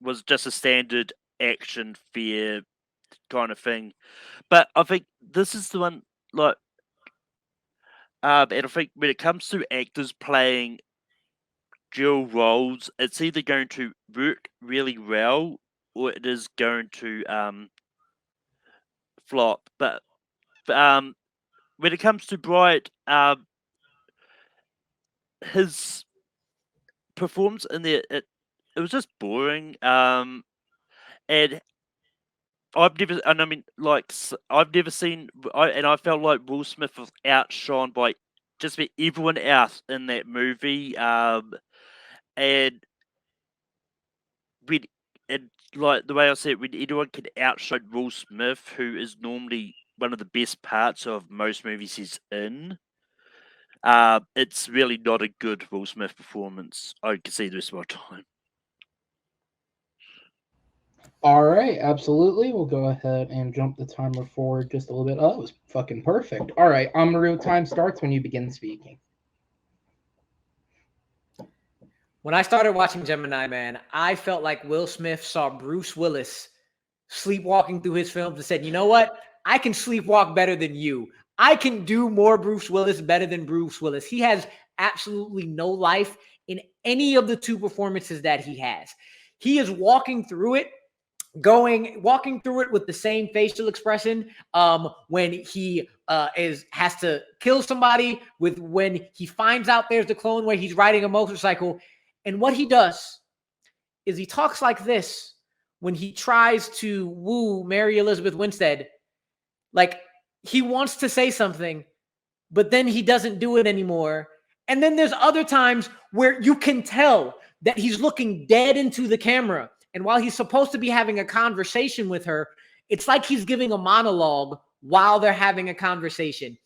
was just a standard action fear kind of thing. But I think this is the one, like, and I think when it comes to actors playing dual roles, it's either going to work really well or it is going to flop. But when it comes to Bright, his performance in there, it was just boring. And I've never seen, and I felt like Will Smith was outshone by just about everyone else in that movie. And like the way I said, when anyone can outshine Will Smith, who is normally one of the best parts of most movies he's in, it's really not a good Will Smith performance. I can see the rest of my time. All right, absolutely. We'll go ahead and jump the timer forward just a little bit. Oh, it was fucking perfect. All right, Amaru, time starts when you begin speaking. When I started watching Gemini Man, I felt like Will Smith saw Bruce Willis sleepwalking through his films and said, you know what? I can sleepwalk better than you. I can do more Bruce Willis better than Bruce Willis. He has absolutely no life in any of the 2 performances that he has. He is walking through it with the same facial expression when he has to kill somebody, with when he finds out there's the clone where he's riding a motorcycle. And what he does is he talks like this when he tries to woo Mary Elizabeth Winstead. Like, he wants to say something, but then he doesn't do it anymore. And then there's other times where you can tell that he's looking dead into the camera. And while he's supposed to be having a conversation with her, it's like he's giving a monologue while they're having a conversation.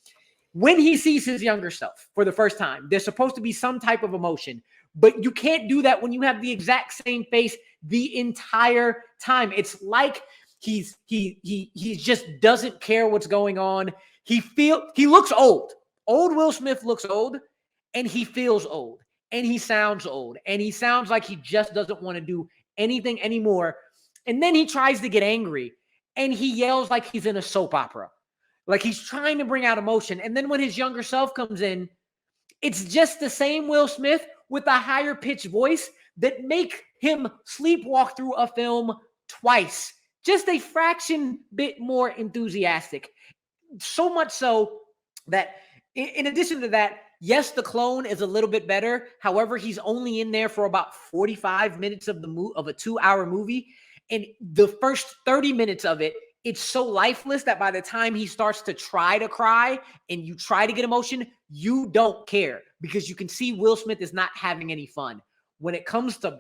When he sees his younger self for the first time, there's supposed to be some type of emotion, but you can't do that when you have the exact same face the entire time. It's like he just doesn't care what's going on. He looks old. Old Will Smith looks old, and he feels old, and he sounds old, and he sounds like he just doesn't want to do anything anymore. And then he tries to get angry, and he yells like he's in a soap opera. Like he's trying to bring out emotion. And then when his younger self comes in, it's just the same Will Smith with a higher pitched voice that make him sleepwalk through a film twice. Just a fraction bit more enthusiastic. So much so that in addition to that, yes, the clone is a little bit better. However, he's only in there for about 45 minutes of a 2-hour movie. And the first 30 minutes of it, it's so lifeless that by the time he starts to try to cry and you try to get emotion, you don't care because you can see Will Smith is not having any fun. When it comes to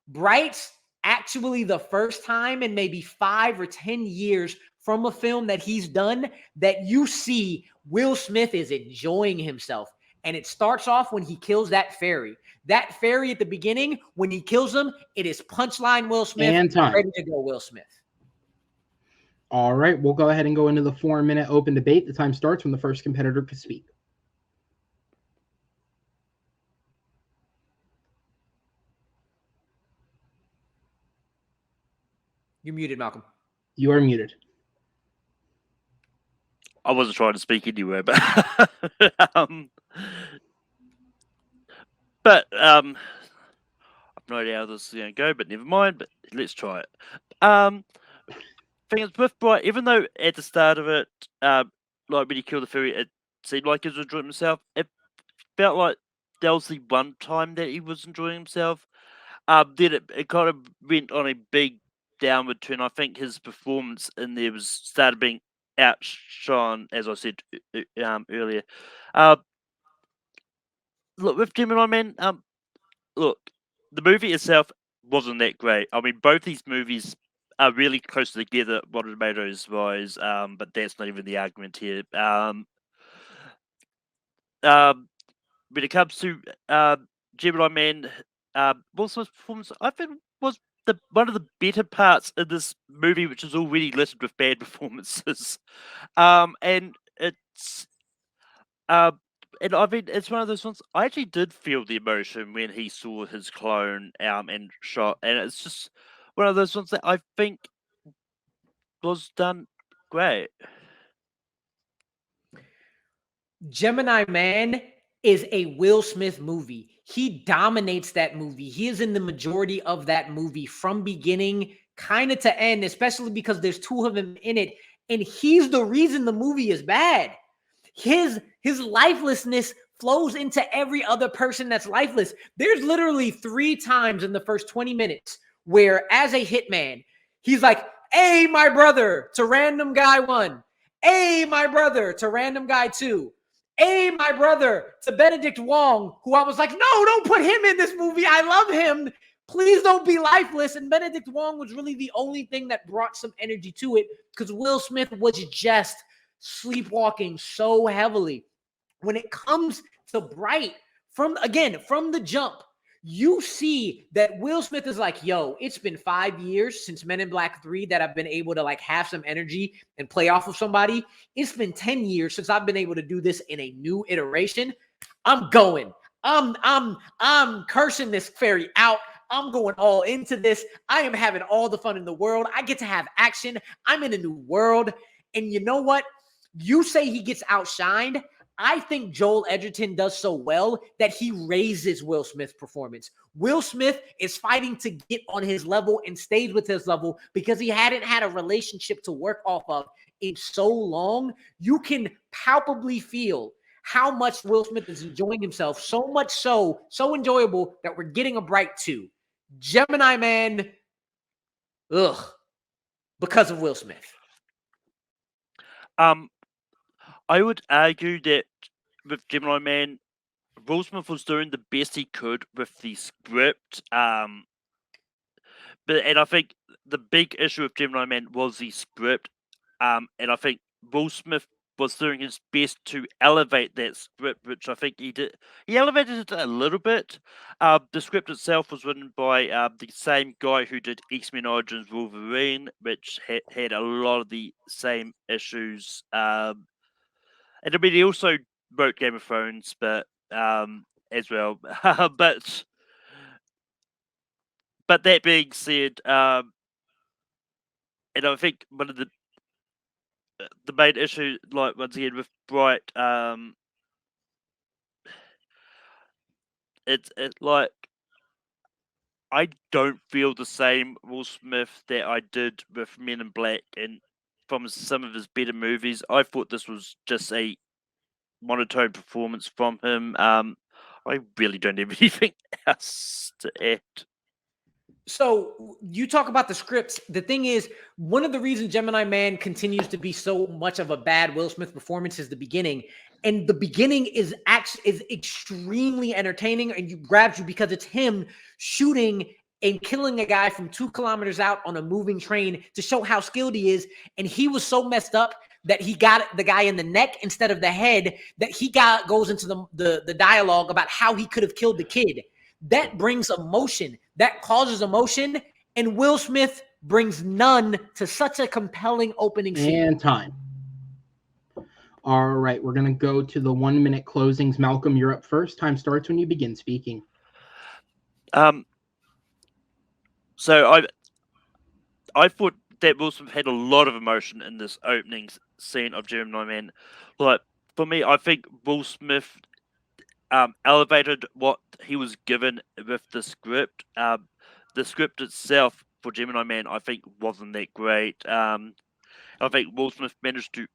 Bright's actually the first time in maybe 5 or 10 years from a film that he's done that you see Will Smith is enjoying himself. And it starts off when he kills that fairy. That fairy at the beginning, when he kills him, it is punchline Will Smith And time. Ready to go Will Smith. All right, we'll go ahead and go into the 4-minute open debate. The time starts when the first competitor can speak. You're muted, Malcolm. You are muted. I wasn't trying to speak anywhere, but I've no idea how this is going to go. But never mind. But let's try it. Thing is with Bright, even though at the start of it, like when he killed the fairy, it seemed like he was enjoying himself. It felt like that was the one time that he was enjoying himself. Then it kind of went on a big downward turn. I think his performance in there started being outshone, as I said earlier. Look, with Gemini Man, look, the movie itself wasn't that great. I mean, both these movies are really close together, Rotten Tomatoes wise, but that's not even the argument here. When it comes to Gemini Man, Will Smith's performance, I think, was one of the better parts in this movie, which is already littered with bad performances. And it's and I mean, it's one of those ones. I actually did feel the emotion when he saw his clone and shot, and it's just one of those ones that I think was done great. Gemini Man is a Will Smith movie. He dominates that movie. He is in the majority of that movie from beginning kind of to end, especially because there's 2 of them in it. And he's the reason the movie is bad. His lifelessness flows into every other person that's lifeless. There's literally 3 times in the first 20 minutes where, as a hitman, he's like, "Hey, my brother," to random guy 1. "Hey, my brother," to random guy 2. "Hey, my brother," to Benedict Wong, who I was like, "No, don't put him in this movie. I love him. Please don't be lifeless." And Benedict Wong was really the only thing that brought some energy to it because Will Smith was just sleepwalking so heavily. When it comes to Bright, from the jump, you see that Will Smith is like, "Yo, it's been 5 years since Men in Black 3 that I've been able to like have some energy and play off of somebody. It's been 10 years since I've been able to do this in a new iteration. I'm going. I'm cursing this fairy out. I'm going all into this. I am having all the fun in the world. I get to have action. I'm in a new world." And you know what? You say he gets outshined. I think Joel Edgerton does so well that he raises Will Smith's performance. Will Smith is fighting to get on his level and stays with his level because he hadn't had a relationship to work off of in so long. You can palpably feel how much Will Smith is enjoying himself, so much so enjoyable that we're getting a Bright 2. Gemini Man, because of Will Smith. I would argue that with Gemini Man, Will Smith was doing the best he could with the script. And I think the big issue with Gemini Man was the script. And I think Will Smith was doing his best to elevate that script, which I think he did. He elevated it a little bit. The script itself was written by the same guy who did X-Men Origins Wolverine, which had a lot of the same issues. And I mean, he also wrote Game of Thrones, but as well. But that being said, and I think one of the main issue, like once again with Bright, it's like I don't feel the same Will Smith that I did with Men in Black and from some of his better movies. I thought this was just a monotone performance from him. I really don't have anything else to add. So you talk about the scripts. The thing is, one of the reasons Gemini Man continues to be so much of a bad Will Smith performance is the beginning. And the beginning is extremely entertaining and grabs you because it's him shooting and killing a guy from 2 kilometers out on a moving train to show how skilled he is. And he was so messed up that he got the guy in the neck instead of the head, that he goes into the dialogue about how he could have killed the kid. That brings emotion. That causes emotion. And Will Smith brings none to such a compelling opening scene. And time. All right, we're going to go to the 1-minute closings. Malcolm, you're up first. Time starts when you begin speaking. So I thought that Will Smith had a lot of emotion in this opening scene of Gemini Man. Like, for me, I think Will Smith elevated what he was given with the script. The script itself for Gemini Man, I think, wasn't that great. I think Will Smith managed to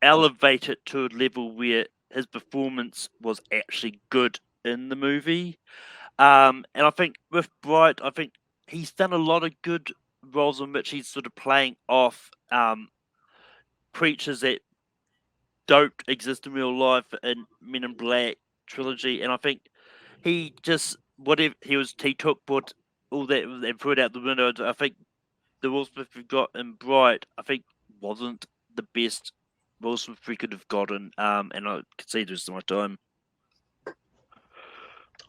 elevate it to a level where his performance was actually good in the movie. And I think with Bright, I think he's done a lot of good roles in which he's sort of playing off creatures that don't exist in real life in Men in Black trilogy, and I think he just he took what all that and threw it out the window. I think the Will Smith we got in Bright, I think, wasn't the best Will Smith we could have gotten, and I could see this my time.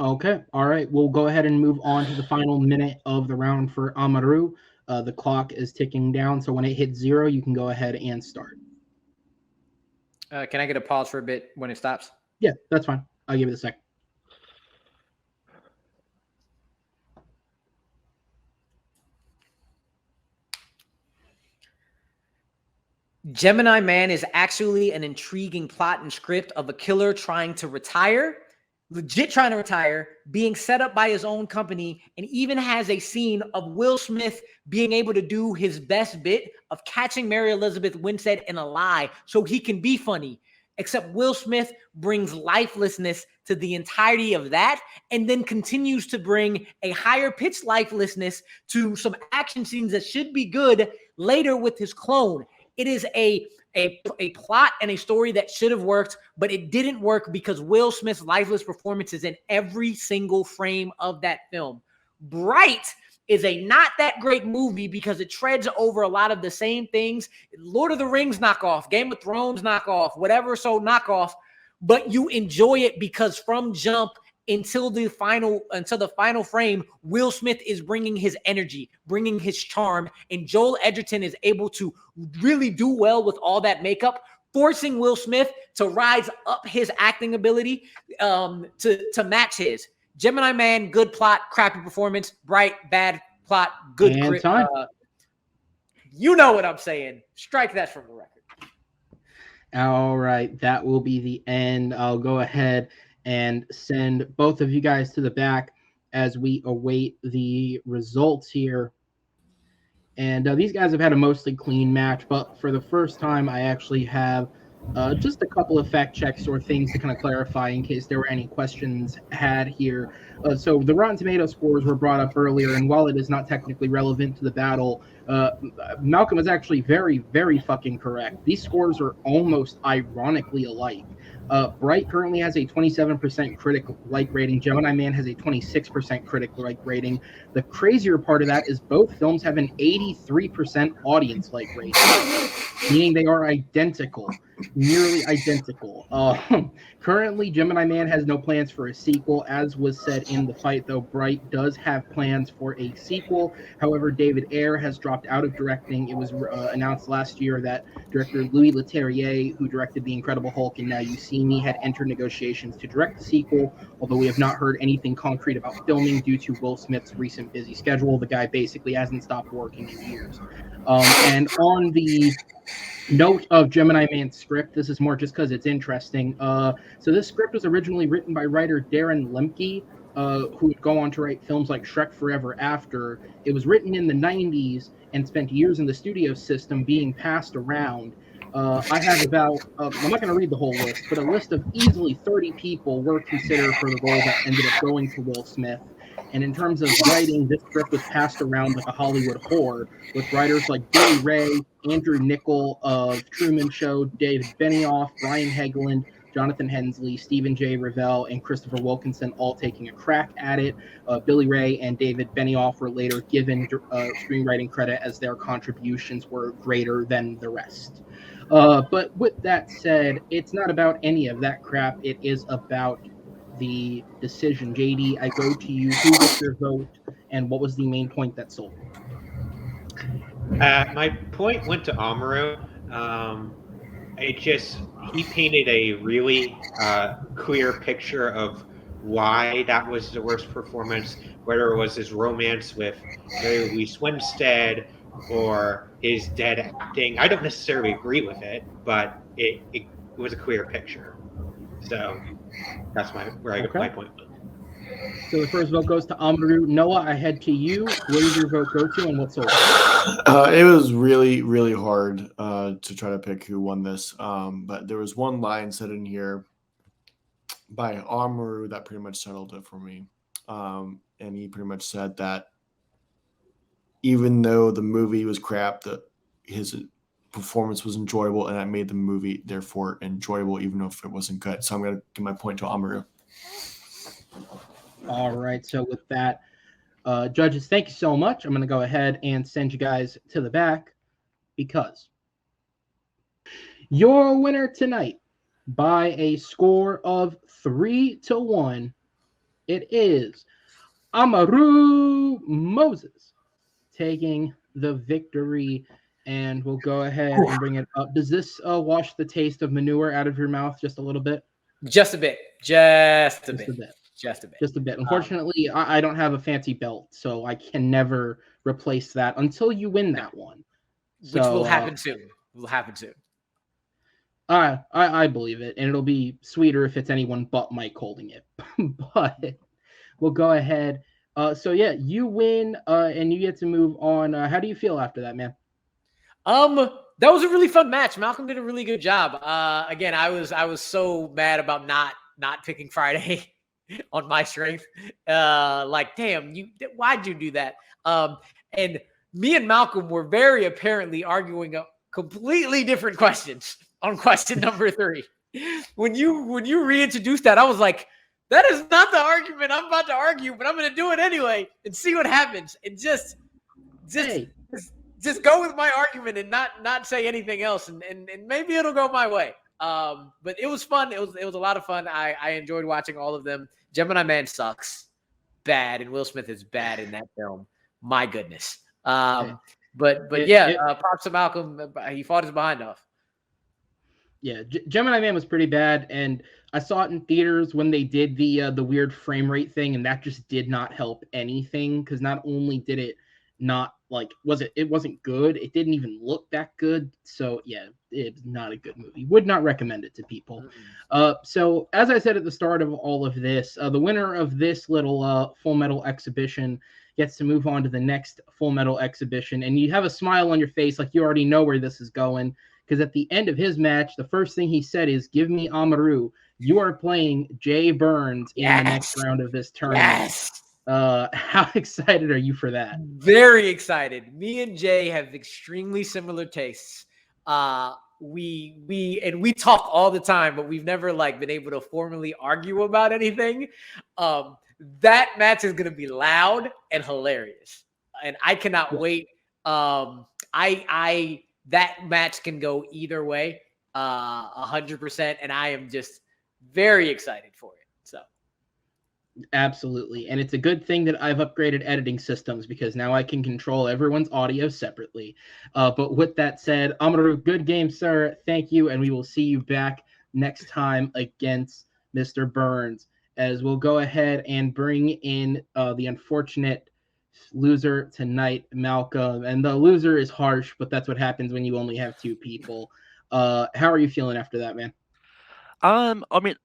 Okay, all right. We'll go ahead and move on to the final minute of the round for Amaru. The clock is ticking down, so when it hits 0, you can go ahead and start. Can I get a pause for a bit when it stops? Yeah, that's fine. I'll give it a second. Gemini Man is actually an intriguing plot and script of a killer trying to retire, legit trying to retire, being set up by his own company, and even has a scene of Will Smith being able to do his best bit of catching Mary Elizabeth Winstead in a lie so he can be funny. Except Will Smith brings lifelessness to the entirety of that and then continues to bring a higher pitched lifelessness to some action scenes that should be good later with his clone. It is a plot and a story that should have worked, but it didn't work because Will Smith's lifeless performance is in every single frame of that film. Bright is a not that great movie because it treads over a lot of the same things. Lord of the Rings knockoff, Game of Thrones knockoff, whatever, so knockoff, but you enjoy it because from jump until the final frame, Will Smith is bringing his energy, bringing his charm, and Joel Edgerton is able to really do well with all that makeup, forcing Will Smith to rise up his acting ability to match his. Gemini Man, good plot, crappy performance. Bright, bad plot, good grip. You know what I'm saying. Strike that from the record. All right, that will be the end. I'll go ahead and send both of you guys to the back as we await the results here. And these guys have had a mostly clean match, but for the first time, I actually have Just a couple of fact checks or things to kind of clarify in case there were any questions had here. So the Rotten Tomato scores were brought up earlier, and while it is not technically relevant to the battle, Malcolm is actually very, very fucking correct. These scores are almost ironically alike. Bright currently has a 27% critic like rating. Gemini Man has a 26% critic like rating. The crazier part of that is both films have an 83% audience like rating, meaning they are identical, nearly identical. Currently, Gemini Man has no plans for a sequel. As was said in the fight, though, Bright does have plans for a sequel. However, David Ayer has dropped out of directing. It was announced last year that director Louis Leterrier, who directed The Incredible Hulk and Now You See Me, had entered negotiations to direct the sequel, although we have not heard anything concrete about filming due to Will Smith's recent busy schedule. The guy basically hasn't stopped working in years. And on the note of Gemini Man's script, this is more just because it's interesting. So this script was originally written by writer Darren Lemke, who would go on to write films like Shrek Forever After. It was written in the 90s and spent years in the studio system being passed around. I have about, I'm not going to read the whole list, but a list of easily 30 people were considered for the role that ended up going to Will Smith. And in terms of writing, this script was passed around like a Hollywood whore, with writers like Billy Ray, Andrew Niccol of Truman Show, David Benioff, Brian Hegland, Jonathan Hensley, Stephen J. Revell, and Christopher Wilkinson all taking a crack at it. Billy Ray and David Benioff were later given screenwriting credit as their contributions were greater than the rest. But with that said, it's not about any of that crap. It is about the decision. JD, I go to you. Who gets your vote, and what was the main point that sold? My point went to Amaru. He painted a really clear picture of why that was the worst performance, whether it was his romance with Mary Louise Winstead or his dead acting. I don't necessarily agree with it, but it was a clear picture. So that's where I got my point. So the first vote goes to Amaru. Noah, I head to you. Where did your vote go to, and what sold? It was really, really hard to try to pick who won this. But there was one line said in here by Amaru that pretty much settled it for me. And he pretty much said that even though the movie was crap, that his performance was enjoyable, and that made the movie therefore enjoyable, even if it wasn't good. So I'm going to give my point to Amaru. All right. So with that, judges, thank you so much. I'm going to go ahead and send you guys to the back because your winner tonight by a score of 3-1, it is Amaru Moses taking the victory. And we'll go ahead and bring it up. Does this wash the taste of manure out of your mouth just a little bit? Just a bit. Just a bit. Unfortunately, I don't have a fancy belt, so I can never replace that until you win that one. Which will happen soon. I believe it, and it'll be sweeter if it's anyone but Mike holding it. But we'll go ahead. So yeah, you win, and you get to move on. How do you feel after that, man? That was a really fun match. Malcolm did a really good job. Again, I was so mad about not picking Friday on my strength. Like, damn, why'd you do that? And me and Malcolm were very apparently arguing completely different questions on question number 3. When you reintroduced that, I was like, that is not the argument I'm about to argue, but I'm going to do it anyway and see what happens. And just go with my argument and not say anything else, and maybe it'll go my way. But it was fun. It was a lot of fun. I enjoyed watching all of them. Gemini Man sucks bad, and Will Smith is bad in that film. My goodness. But props to Malcolm. He fought his behind off. Yeah, Gemini Man was pretty bad, and I saw it in theaters when they did the weird frame rate thing, and that just did not help anything, because not only did it not it wasn't good, it didn't even look that good. So yeah, it's not a good movie. Would not recommend it to people. So as I said at the start of all of this, the winner of this little Full Metal exhibition gets to move on to the next Full Metal exhibition, and you have a smile on your face like you already know where this is going, because at the end of his match, the first thing he said is, "Give me Amaru. You are playing Jay Burns in the next round of this tournament." Yes. How excited are you for that? Very excited. Me and Jay have extremely similar tastes. We talk all the time, but we've never been able to formally argue about anything. That match is going to be loud and hilarious, and I cannot wait. That match can go either way, 100%, and I am just very excited for it. So. Absolutely. And it's a good thing that I've upgraded editing systems, because now I can control everyone's audio separately. But with that said, Amaru, good game, sir. Thank you. And we will see you back next time against Mr. Burns, as we'll go ahead and bring in the unfortunate loser tonight, Malcolm. And the loser is harsh, but that's what happens when you only have 2 people. How are you feeling after that, man? I mean,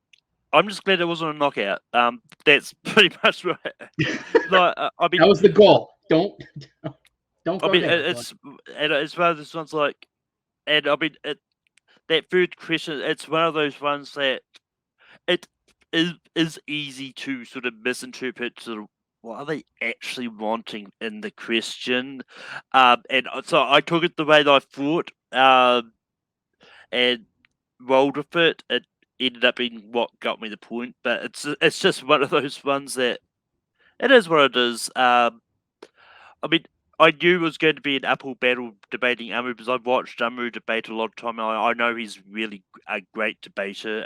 I'm just glad it wasn't a knockout. That's pretty much right. I mean, that was the goal. Don't go I mean, there, it's one of those ones and I mean, that third question, it's one of those ones that it is easy to sort of misinterpret sort of what are they actually wanting in the question, and so I took it the way that I thought, and rolled with it. It ended up being what got me the point, but it's just one of those ones that it is what it is. I mean, I knew it was going to be an uphill battle debating Amaru, because I've watched Amaru debate a lot of time. I know he's really a great debater.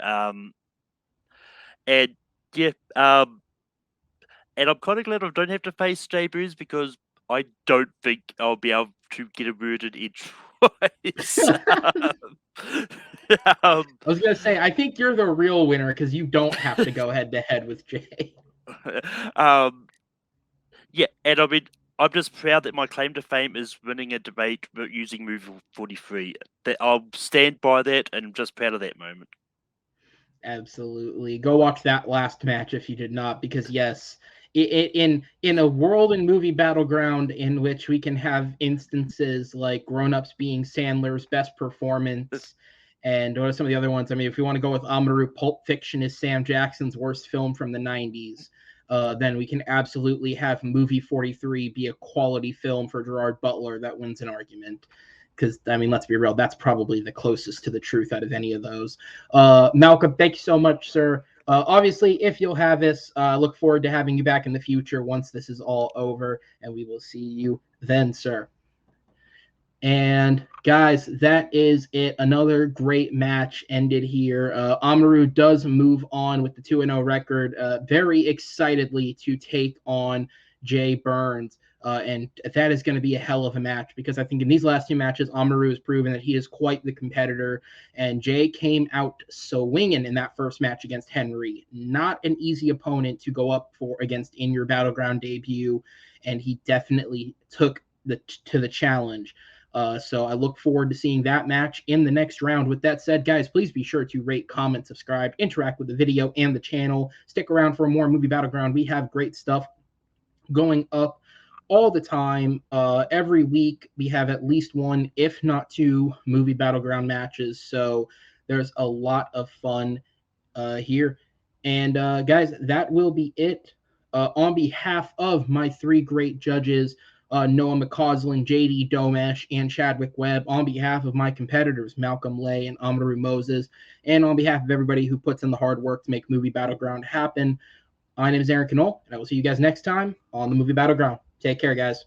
And yeah, and I'm kind of glad I don't have to face Jay Burns, because I don't think I'll be able to get a word in edgewise. I was gonna say, I think you're the real winner, because you don't have to go head to head with Jay. Yeah, and I mean, I'm just proud that my claim to fame is winning a debate using Move 43. That I'll stand by that, and I'm just proud of that moment. Absolutely. Go watch that last match if you did not, because yes, in a world in Movie Battleground in which we can have instances like Grown Ups being Sandler's best performance, and what are some of the other ones? I mean, if we want to go with Amaru, Pulp Fiction is Sam Jackson's worst film from the 90s. Then we can absolutely have Movie 43 be a quality film for Gerard Butler that wins an argument. Because, I mean, let's be real, that's probably the closest to the truth out of any of those. Malcolm, thank you so much, sir. Obviously, if you'll have us, look forward to having you back in the future once this is all over, and we will see you then, sir. And guys, that is it. Another great match ended here. Amaru does move on with the 2-0 record, very excitedly to take on Jay Burns. And that is going to be a hell of a match, because I think in these last 2 matches, Amaru has proven that he is quite the competitor. And Jay came out swinging in that first match against Henry. Not an easy opponent to go up for against in your Battleground debut. And he definitely took to the challenge. So I look forward to seeing that match in the next round. With that said, guys, please be sure to rate, comment, subscribe, interact with the video and the channel. Stick around for more Movie Battleground. We have great stuff going up all the time. Every week we have at least 1, if not 2, Movie Battleground matches. So there's a lot of fun here. And guys, that will be it. On behalf of my 3 great judges, Noah McCausland, JD Domesh, and Chadwick Webb, on behalf of my competitors, Malcolm Lay and Amaru Moses, and on behalf of everybody who puts in the hard work to make Movie Battleground happen, my name is Aaron Knoll, and I will see you guys next time on the Movie Battleground. Take care, guys.